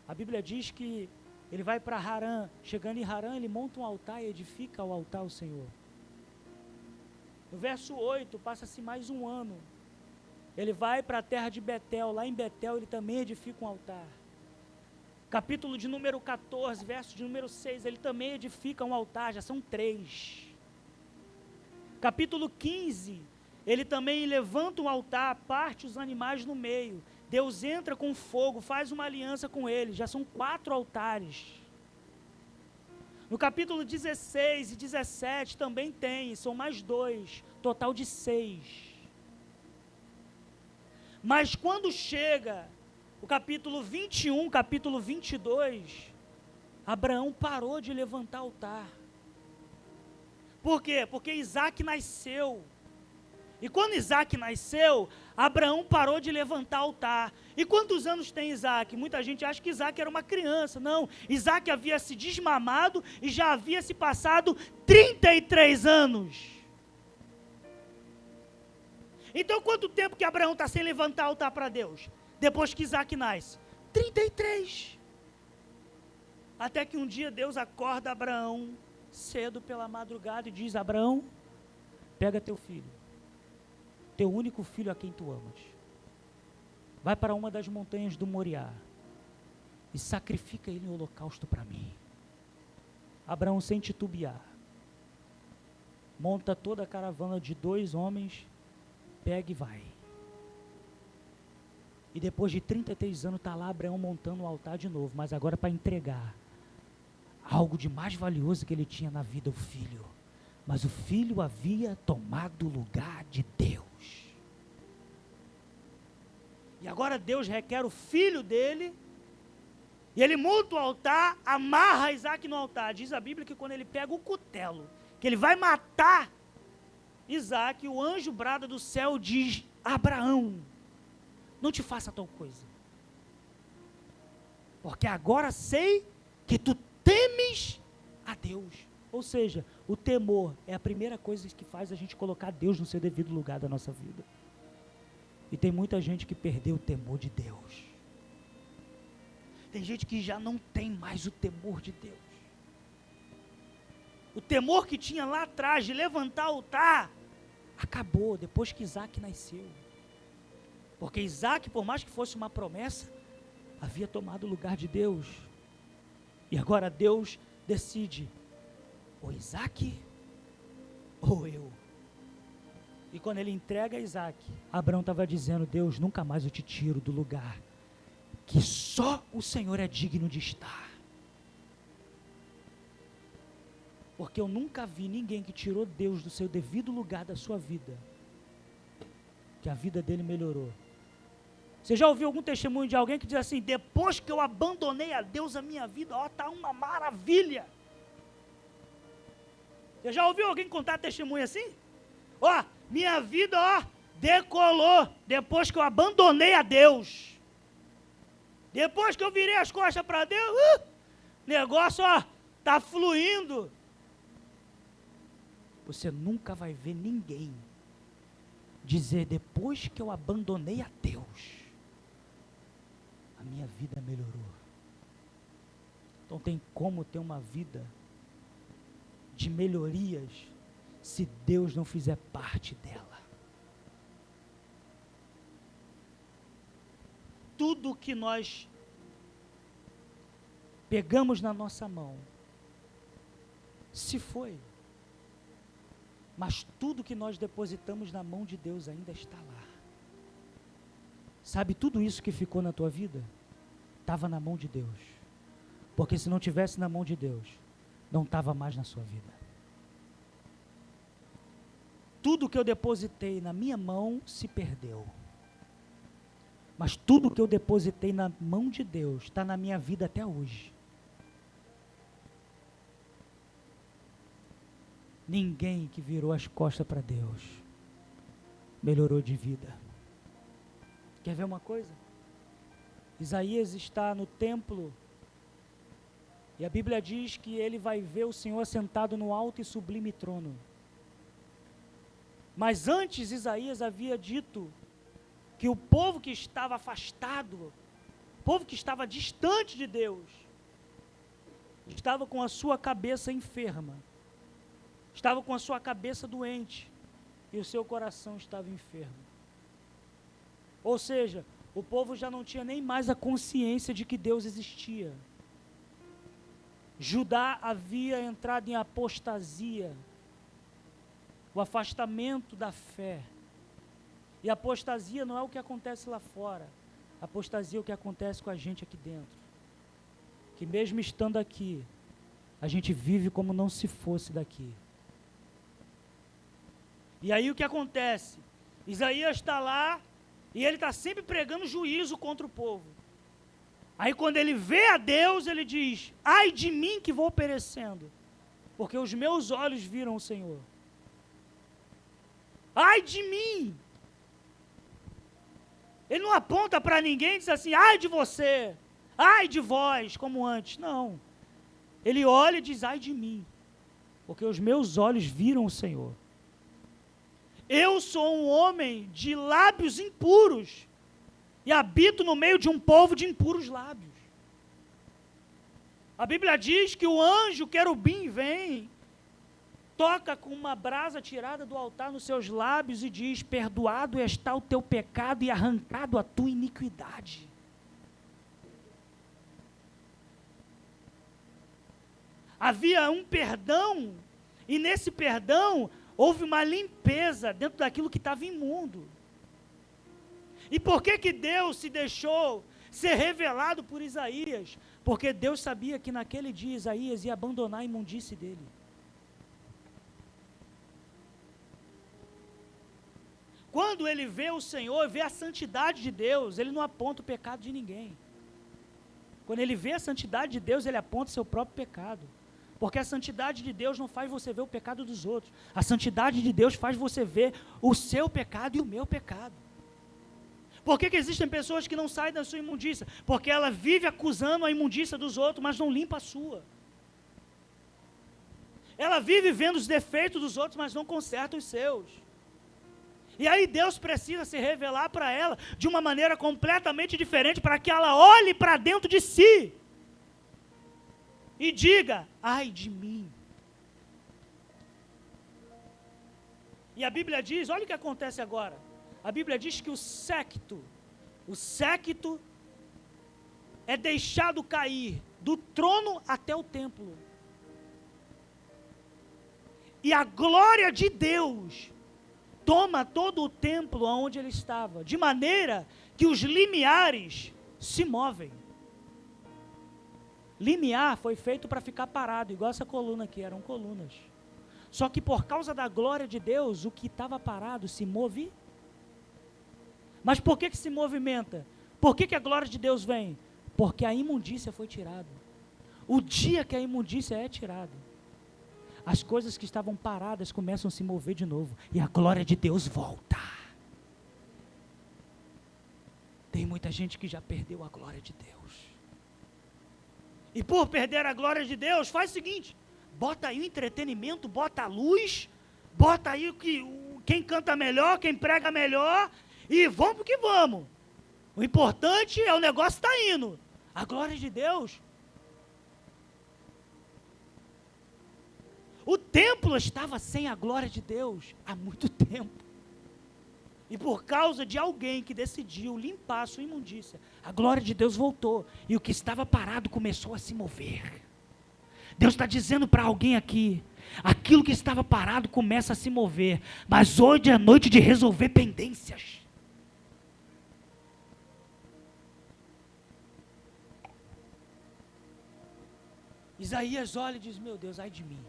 a Bíblia diz que ele vai para Harã. Chegando em Harã, ele monta um altar e edifica o altar ao Senhor. No verso 8, passa-se mais um ano. Ele vai para a terra de Betel. Lá em Betel, ele também edifica um altar. Capítulo de número 14, verso de número 6, ele também edifica um altar, já são 3. Capítulo 15, ele também levanta um altar, parte os animais no meio. Deus entra com fogo, faz uma aliança com ele, já são 4 altares. No capítulo 16 e 17 também tem, são mais 2, total de 6. Mas quando chega o capítulo 21, capítulo 22, Abraão parou de levantar altar. Por quê? Porque Isaac nasceu. E quando Isaac nasceu, Abraão parou de levantar altar. E quantos anos tem Isaac? Muita gente acha que Isaac era uma criança. Não, Isaac havia se desmamado e já havia se passado 33 anos. Então quanto tempo que Abraão está sem levantar altar para Deus? Depois que Isaac nasce? 33. Até que um dia Deus acorda Abraão cedo pela madrugada e diz: Abraão, pega teu filho, teu único filho a quem tu amas, vai para uma das montanhas do Moriá e sacrifica ele em holocausto para mim. Abraão, sem titubear, monta toda a caravana de 2 homens, pega e vai. E depois de 33 anos está lá Abraão montando um altar de novo, mas agora para entregar algo de mais valioso que ele tinha na vida, o filho. Mas o filho havia tomado o lugar de Deus. E agora Deus requer o filho dele, e ele monta o altar, amarra Isaac no altar. Diz a Bíblia que quando ele pega o cutelo, que ele vai matar Isaac, o anjo brada do céu diz: Abraão, não te faça tal coisa, porque agora sei que tu temes a Deus. Ou seja, o temor é a primeira coisa que faz a gente colocar Deus no seu devido lugar da nossa vida. E tem muita gente que perdeu o temor de Deus. Tem gente que já não tem mais o temor de Deus. O temor que tinha lá atrás de levantar o altar, acabou depois que Isaac nasceu. Porque Isaac, por mais que fosse uma promessa, havia tomado o lugar de Deus. E agora Deus decide, ou Isaac, ou eu. E quando ele entrega Isaac, Abraão estava dizendo: Deus, nunca mais eu te tiro do lugar que só o Senhor é digno de estar. Porque eu nunca vi ninguém que tirou Deus do seu devido lugar da sua vida, que a vida dele melhorou. Você já ouviu algum testemunho de alguém que diz assim: depois que eu abandonei a Deus, a minha vida, está uma maravilha? Você já ouviu alguém contar testemunho assim? Minha vida, decolou, depois que eu abandonei a Deus. Depois que eu virei as costas para Deus, negócio, está fluindo. Você nunca vai ver ninguém dizer: depois que eu abandonei a Deus, a minha vida melhorou. Então tem como ter uma vida de melhorias se Deus não fizer parte dela. Tudo que nós pegamos na nossa mão se foi, mas tudo que nós depositamos na mão de Deus ainda está lá. Sabe, tudo isso que ficou na tua vida estava na mão de Deus, porque se não tivesse na mão de Deus, não estava mais na sua vida. Tudo que eu depositei na minha mão se perdeu, mas tudo que eu depositei na mão de Deus está na minha vida até hoje. Ninguém que virou as costas para Deus melhorou de vida. Quer ver uma coisa? Isaías está no templo e a Bíblia diz que ele vai ver o Senhor sentado no alto e sublime trono. Mas antes Isaías havia dito que o povo que estava afastado, o povo que estava distante de Deus, estava com a sua cabeça enferma, estava com a sua cabeça doente e o seu coração estava enfermo. Ou seja, o povo já não tinha nem mais a consciência de que Deus existia. Judá havia entrado em apostasia, o afastamento da fé. E apostasia não é o que acontece lá fora, apostasia é o que acontece com a gente aqui dentro, que mesmo estando aqui, a gente vive como não se fosse daqui. E aí o que acontece? Isaías está lá, e ele está sempre pregando juízo contra o povo. Aí quando ele vê a Deus, ele diz: ai de mim que vou perecendo, porque os meus olhos viram o Senhor. Ai de mim! Ele não aponta para ninguém e diz assim: ai de você, ai de vós, como antes. Não. Ele olha e diz: ai de mim, porque os meus olhos viram o Senhor. Eu sou um homem de lábios impuros e habito no meio de um povo de impuros lábios. A Bíblia diz que o anjo querubim vem toca com uma brasa tirada do altar nos seus lábios e diz: perdoado está o teu pecado e arrancado a tua iniquidade. Havia um perdão, e nesse perdão houve uma limpeza dentro daquilo que estava imundo. E por que Deus se deixou ser revelado por Isaías? Porque Deus sabia que naquele dia Isaías ia abandonar a imundície dele. Quando ele vê o Senhor, vê a santidade de Deus, ele não aponta o pecado de ninguém. Quando ele vê a santidade de Deus, ele aponta o seu próprio pecado. Porque a santidade de Deus não faz você ver o pecado dos outros. A santidade de Deus faz você ver o seu pecado e o meu pecado. Por que existem pessoas que não saem da sua imundícia? Porque ela vive acusando a imundícia dos outros, mas não limpa a sua. Ela vive vendo os defeitos dos outros, mas não conserta os seus. E aí Deus precisa se revelar para ela de uma maneira completamente diferente, para que ela olhe para dentro de si e diga: ai de mim. E a Bíblia diz, olha o que acontece agora. A Bíblia diz que o séquito é deixado cair do trono até o templo. E a glória de Deus toma todo o templo onde ele estava, de maneira que os limiares se movem. Limiar foi feito para ficar parado, igual essa coluna aqui, eram colunas. Só que por causa da glória de Deus, o que estava parado se move. Mas por que se movimenta? Por que a glória de Deus vem? Porque a imundícia foi tirada. O dia que a imundícia é tirada, as coisas que estavam paradas começam a se mover de novo, e a glória de Deus volta. Tem muita gente que já perdeu a glória de Deus. E por perder a glória de Deus, faz o seguinte: bota aí o entretenimento, bota a luz, bota aí quem canta melhor, quem prega melhor, e vamos que vamos. O importante é o negócio está indo. A glória de Deus. O templo estava sem a glória de Deus há muito tempo. E por causa de alguém que decidiu limpar a sua imundícia, a glória de Deus voltou. E o que estava parado começou a se mover. Deus está dizendo para alguém aqui: aquilo que estava parado começa a se mover. Mas hoje é noite de resolver pendências. Isaías olha e diz: meu Deus, ai de mim.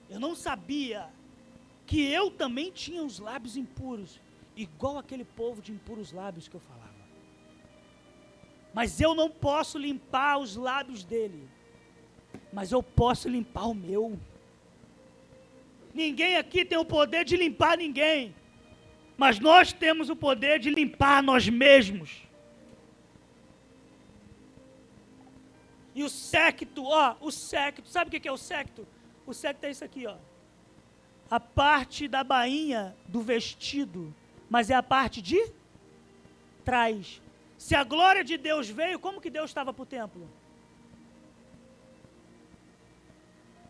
Eu não sabia que eu também tinha os lábios impuros, igual aquele povo de impuros lábios que eu falava. Mas eu não posso limpar os lábios dele, mas eu posso limpar o meu. Ninguém aqui tem o poder de limpar ninguém, mas nós temos o poder de limpar nós mesmos. E o séquito, sabe o que é o séquito? O séquito é isso aqui, a parte da bainha do vestido, mas é a parte de trás. Se a glória de Deus veio, como que Deus estava para o templo?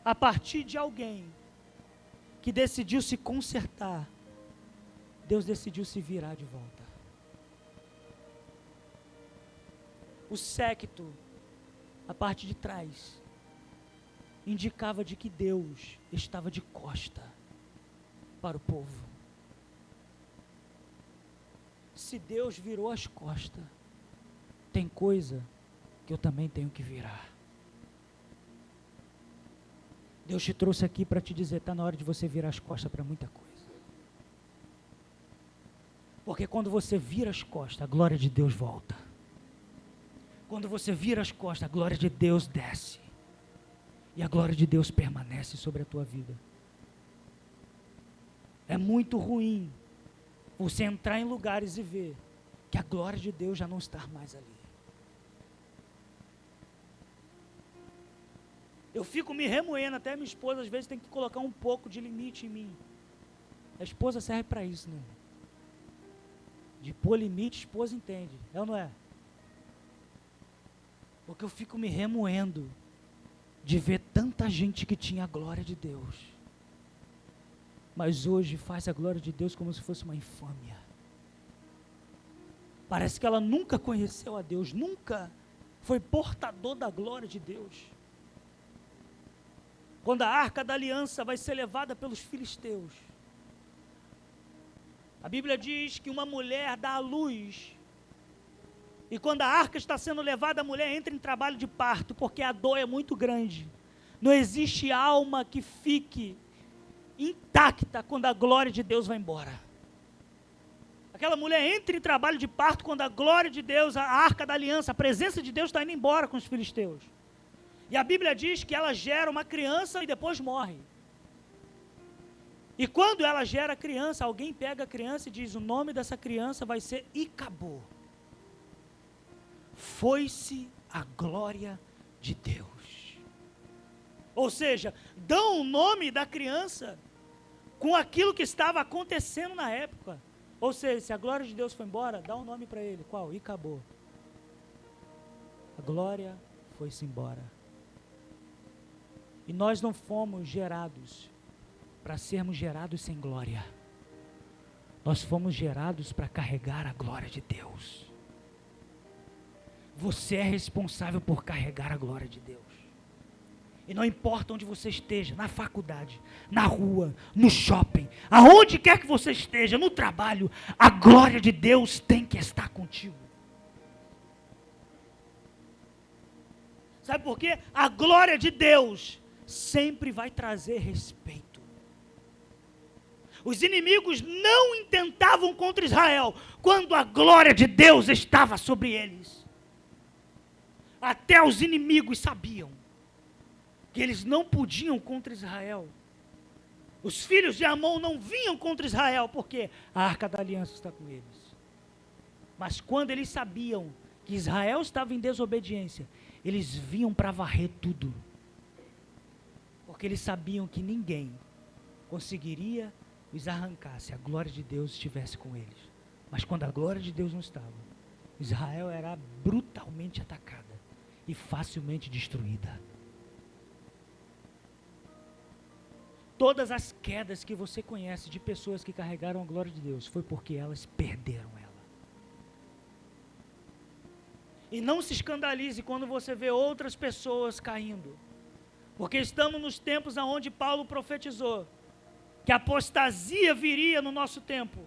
A partir de alguém que decidiu se consertar, Deus decidiu se virar de volta. O séquito, a parte de trás, indicava de que Deus estava de costa para o povo. Se Deus virou as costas, tem coisa que eu também tenho que virar. Deus te trouxe aqui para te dizer: está na hora de você virar as costas para muita coisa. Porque quando você vira as costas, a glória de Deus volta. Quando você vira as costas, a glória de Deus desce. E a glória de Deus permanece sobre a tua vida. É muito ruim você entrar em lugares e ver que a glória de Deus já não está mais ali. Eu fico me remoendo, até minha esposa às vezes tem que colocar um pouco de limite em mim. A esposa serve para isso, né? De pôr limite, a esposa entende, é ou não é? Porque eu fico me remoendo. de ver tanta gente que tinha a glória de Deus, mas hoje faz a glória de Deus como se fosse uma infâmia. Parece que ela nunca conheceu a Deus, nunca foi portador da glória de Deus. Quando a arca da aliança vai ser levada pelos filisteus, a Bíblia diz que uma mulher dá à luz, e quando a arca está sendo levada, a mulher entra em trabalho de parto, porque a dor é muito grande. Não existe alma que fique intacta quando a glória de Deus vai embora. Aquela mulher entra em trabalho de parto quando a glória de Deus, a arca da aliança, a presença de Deus está indo embora com os filisteus. E a Bíblia diz que ela gera uma criança e depois morre. E quando ela gera a criança, alguém pega a criança e diz: o nome dessa criança vai ser Icabô. Foi-se a glória de Deus. Ou seja, dão o nome da criança com aquilo que estava acontecendo na época. Ou seja, se a glória de Deus foi embora, dá um nome para ele. Qual? Icabô. A glória foi-se embora. E nós não fomos gerados para sermos gerados sem glória. Nós fomos gerados para carregar a glória de Deus. Você é responsável por carregar a glória de Deus. E não importa onde você esteja, na faculdade, na rua, no shopping, aonde quer que você esteja, no trabalho, a glória de Deus tem que estar contigo. Sabe por quê? A glória de Deus sempre vai trazer respeito. Os inimigos não intentavam contra Israel quando a glória de Deus estava sobre eles. Até os inimigos sabiam que eles não podiam contra Israel. Os filhos de Amon não vinham contra Israel, porque a arca da aliança está com eles. Mas quando eles sabiam que Israel estava em desobediência, eles vinham para varrer tudo. Porque eles sabiam que ninguém conseguiria os arrancar se a glória de Deus estivesse com eles. Mas quando a glória de Deus não estava, Israel era brutalmente atacada e facilmente destruída. Todas as quedas que você conhece de pessoas que carregaram a glória de Deus foi porque elas perderam ela. E não se escandalize quando você vê outras pessoas caindo, porque estamos nos tempos onde Paulo profetizou que a apostasia viria no nosso tempo,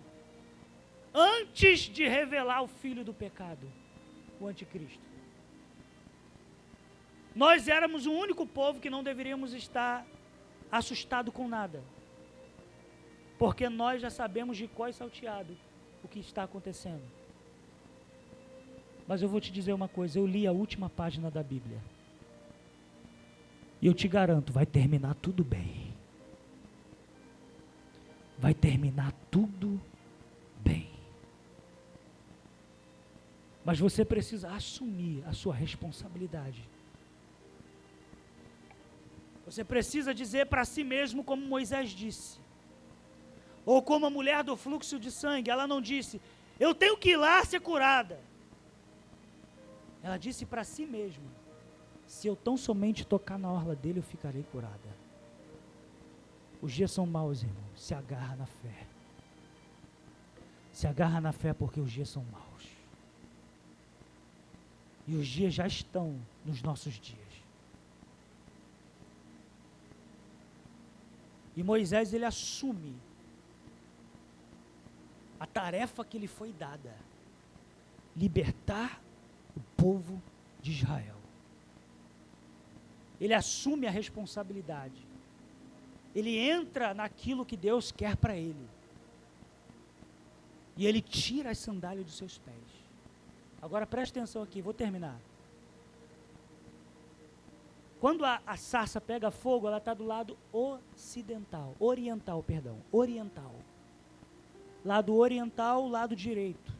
antes de revelar o filho do pecado, o anticristo. Nós éramos o único povo que não deveríamos estar assustado com nada, porque nós já sabemos de cor e salteado o que está acontecendo. Mas eu vou te dizer uma coisa, eu li a última página da Bíblia, e eu te garanto, vai terminar tudo bem. Vai terminar tudo bem. Mas você precisa assumir a sua responsabilidade. Você precisa dizer para si mesmo como Moisés disse. Ou como a mulher do fluxo de sangue, ela não disse: eu tenho que ir lá ser curada. Ela disse para si mesma: se eu tão somente tocar na orla dele, eu ficarei curada. Os dias são maus, irmão. Se agarra na fé. Se agarra na fé porque os dias são maus. E os dias já estão nos nossos dias. E Moisés, ele assume a tarefa que lhe foi dada: libertar o povo de Israel. Ele assume a responsabilidade. Ele entra naquilo que Deus quer para ele. E ele tira as sandálias dos seus pés. Agora preste atenção aqui, vou terminar. Quando a sarça pega fogo, ela está do lado oriental. Lado oriental, lado direito.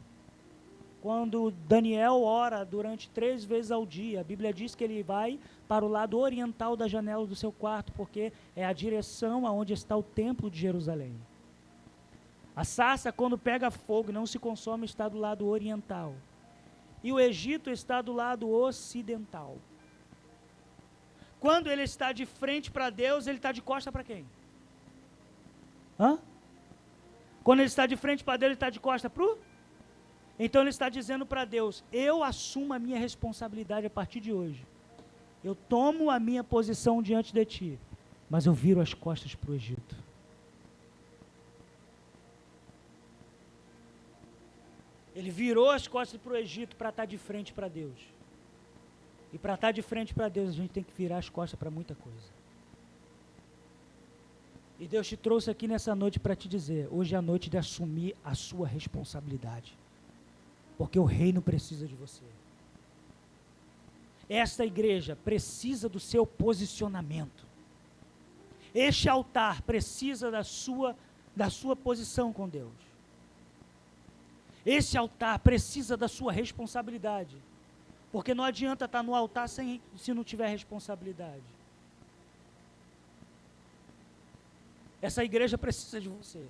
Quando Daniel ora durante 3 vezes ao dia, a Bíblia diz que ele vai para o lado oriental da janela do seu quarto, porque é a direção aonde está o templo de Jerusalém. A sarça, quando pega fogo e não se consome, está do lado oriental. E o Egito está do lado ocidental. Quando ele está de frente para Deus, ele está de costa para quem? Quando ele está de frente para Deus, ele está de costa para o? Então ele está dizendo para Deus, eu assumo a minha responsabilidade a partir de hoje. Eu tomo a minha posição diante de ti, mas eu viro as costas para o Egito. Ele virou as costas para o Egito para estar de frente para Deus. E para estar de frente para Deus, a gente tem que virar as costas para muita coisa. E Deus te trouxe aqui nessa noite para te dizer, hoje é a noite de assumir a sua responsabilidade. Porque o reino precisa de você. Esta igreja precisa do seu posicionamento. Este altar precisa da sua posição com Deus. Esse altar precisa da sua responsabilidade. Porque não adianta estar no altar se não tiver responsabilidade. Essa igreja precisa de você.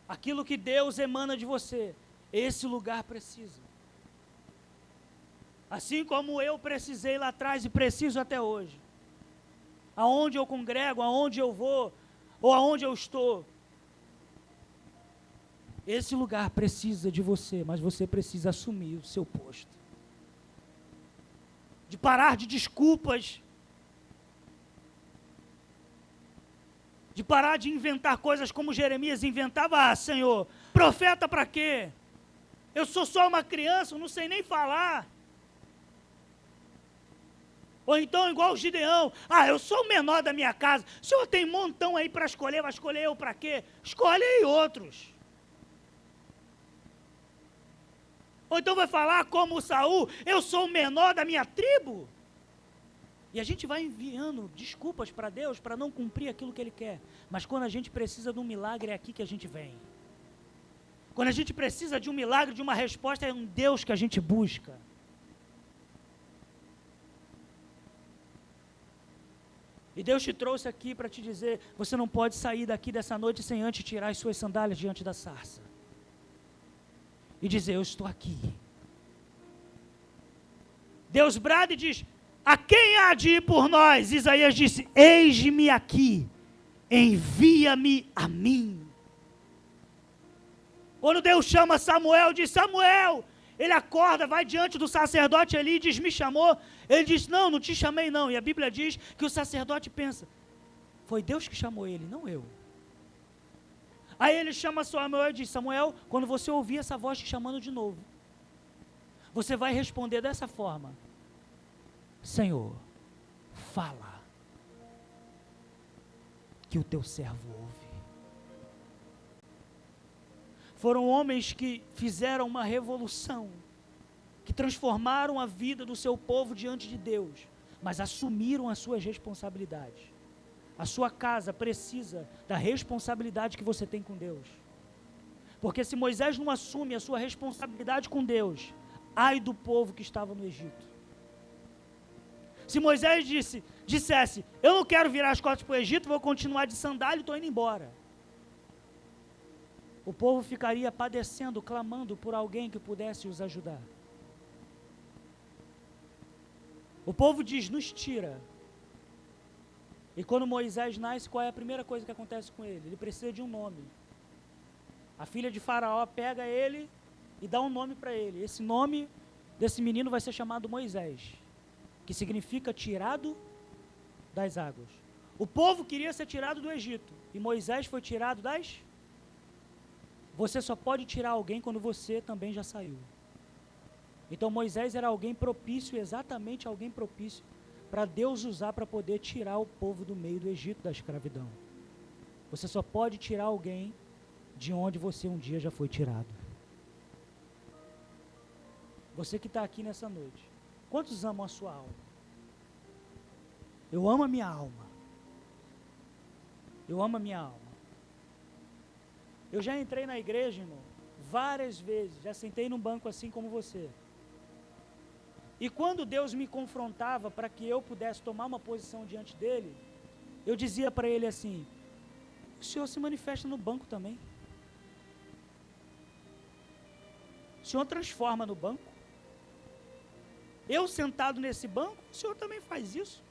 Aquilo que Deus emana de você, esse lugar precisa. Assim como eu precisei lá atrás e preciso até hoje. Aonde eu congrego, aonde eu vou, ou aonde eu estou. Esse lugar precisa de você, mas você precisa assumir o seu posto. De parar de desculpas. De parar de inventar coisas como Jeremias inventava. Ah, Senhor, profeta para quê? Eu sou só uma criança, eu não sei nem falar. Ou então igual o Gideão, eu sou o menor da minha casa, o Senhor tem um montão aí para escolher, vai escolher eu para quê? Escolhe aí outros. Ou então vai falar como Saul, eu sou o menor da minha tribo. E a gente vai enviando desculpas para Deus para não cumprir aquilo que Ele quer. Mas quando a gente precisa de um milagre, é aqui que a gente vem. Quando a gente precisa de um milagre, de uma resposta, é um Deus que a gente busca. E Deus te trouxe aqui para te dizer, você não pode sair daqui dessa noite sem antes tirar as suas sandálias diante da sarça. E dizer, eu estou aqui. Deus brada e diz, a quem há de ir por nós? Isaías disse, eis-me aqui, envia-me a mim. Quando Deus chama Samuel, diz, Samuel, ele acorda, vai diante do sacerdote ali e diz, me chamou? Ele diz, não te chamei não. E a Bíblia diz que o sacerdote pensa, foi Deus que chamou ele, não eu. Aí ele chama Samuel e diz, Samuel, quando você ouvir essa voz te chamando de novo, você vai responder dessa forma, Senhor, fala, que o teu servo ouve. Foram homens que fizeram uma revolução, que transformaram a vida do seu povo diante de Deus, mas assumiram as suas responsabilidades. A sua casa precisa da responsabilidade que você tem com Deus. Porque se Moisés não assume a sua responsabilidade com Deus, ai do povo que estava no Egito. Se Moisés dissesse, eu não quero virar as costas para o Egito, vou continuar de sandália e estou indo embora. O povo ficaria padecendo, clamando por alguém que pudesse os ajudar. O povo diz, nos tira. E quando Moisés nasce, qual é a primeira coisa que acontece com ele? Ele precisa de um nome. A filha de Faraó pega ele e dá um nome para ele. Esse nome desse menino vai ser chamado Moisés, que significa tirado das águas. O povo queria ser tirado do Egito, e Moisés foi tirado das... Você só pode tirar alguém quando você também já saiu. Então Moisés era alguém propício, exatamente alguém propício, para Deus usar para poder tirar o povo do meio do Egito, da escravidão. Você só pode tirar alguém de onde você um dia já foi tirado. Você que está aqui nessa noite, quantos amam a sua alma? Eu amo a minha alma. Eu amo a minha alma. Eu já entrei na igreja, irmão, várias vezes, já sentei num banco assim como você. E quando Deus me confrontava para que eu pudesse tomar uma posição diante dele, eu dizia para ele assim, o Senhor se manifesta no banco também. O Senhor transforma no banco. Eu sentado nesse banco, o senhor também faz isso.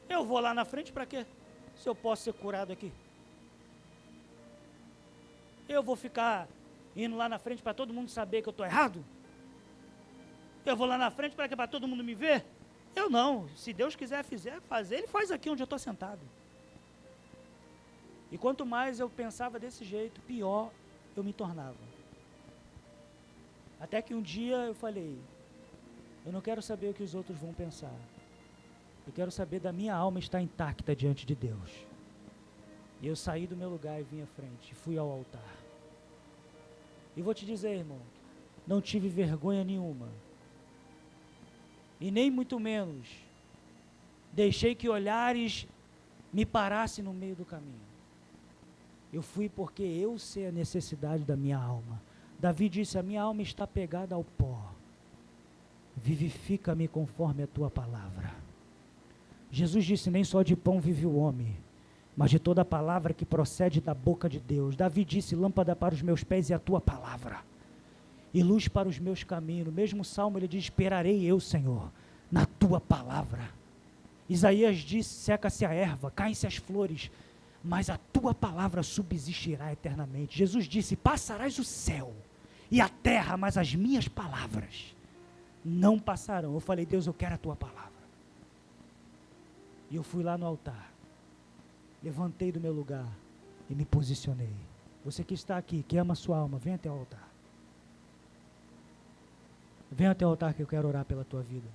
Eu vou lá na frente para quê? Se eu posso ser curado aqui. Eu vou ficar indo lá na frente para todo mundo saber que eu estou errado? Eu vou lá na frente para quê? Para todo mundo me ver? Eu não. Se Deus quiser fazer, Ele faz aqui onde eu estou sentado. E quanto mais eu pensava desse jeito, pior eu me tornava. Até que um dia eu falei, eu não quero saber o que os outros vão pensar. Eu quero saber da minha alma estar intacta diante de Deus. E eu saí do meu lugar e vim à frente, e fui ao altar. E vou te dizer, irmão, não tive vergonha nenhuma. E nem muito menos deixei que olhares me parassem no meio do caminho. Eu fui porque eu sei a necessidade da minha alma. Davi disse, a minha alma está pegada ao pó. Vivifica-me conforme a tua palavra. Jesus disse, nem só de pão vive o homem, mas de toda a palavra que procede da boca de Deus. Davi disse, lâmpada para os meus pés é a tua palavra, e luz para os meus caminhos. No mesmo salmo ele diz, esperarei eu, Senhor, na tua palavra. Isaías disse, seca-se a erva, caem-se as flores, mas a tua palavra subsistirá eternamente. Jesus disse, passarás o céu e a terra, mas as minhas palavras não passarão. Eu falei, Deus, eu quero a tua palavra. E eu fui lá no altar, levantei do meu lugar e me posicionei. Você que está aqui, que ama a sua alma, vem até o altar. Vem até o altar que eu quero orar pela tua vida.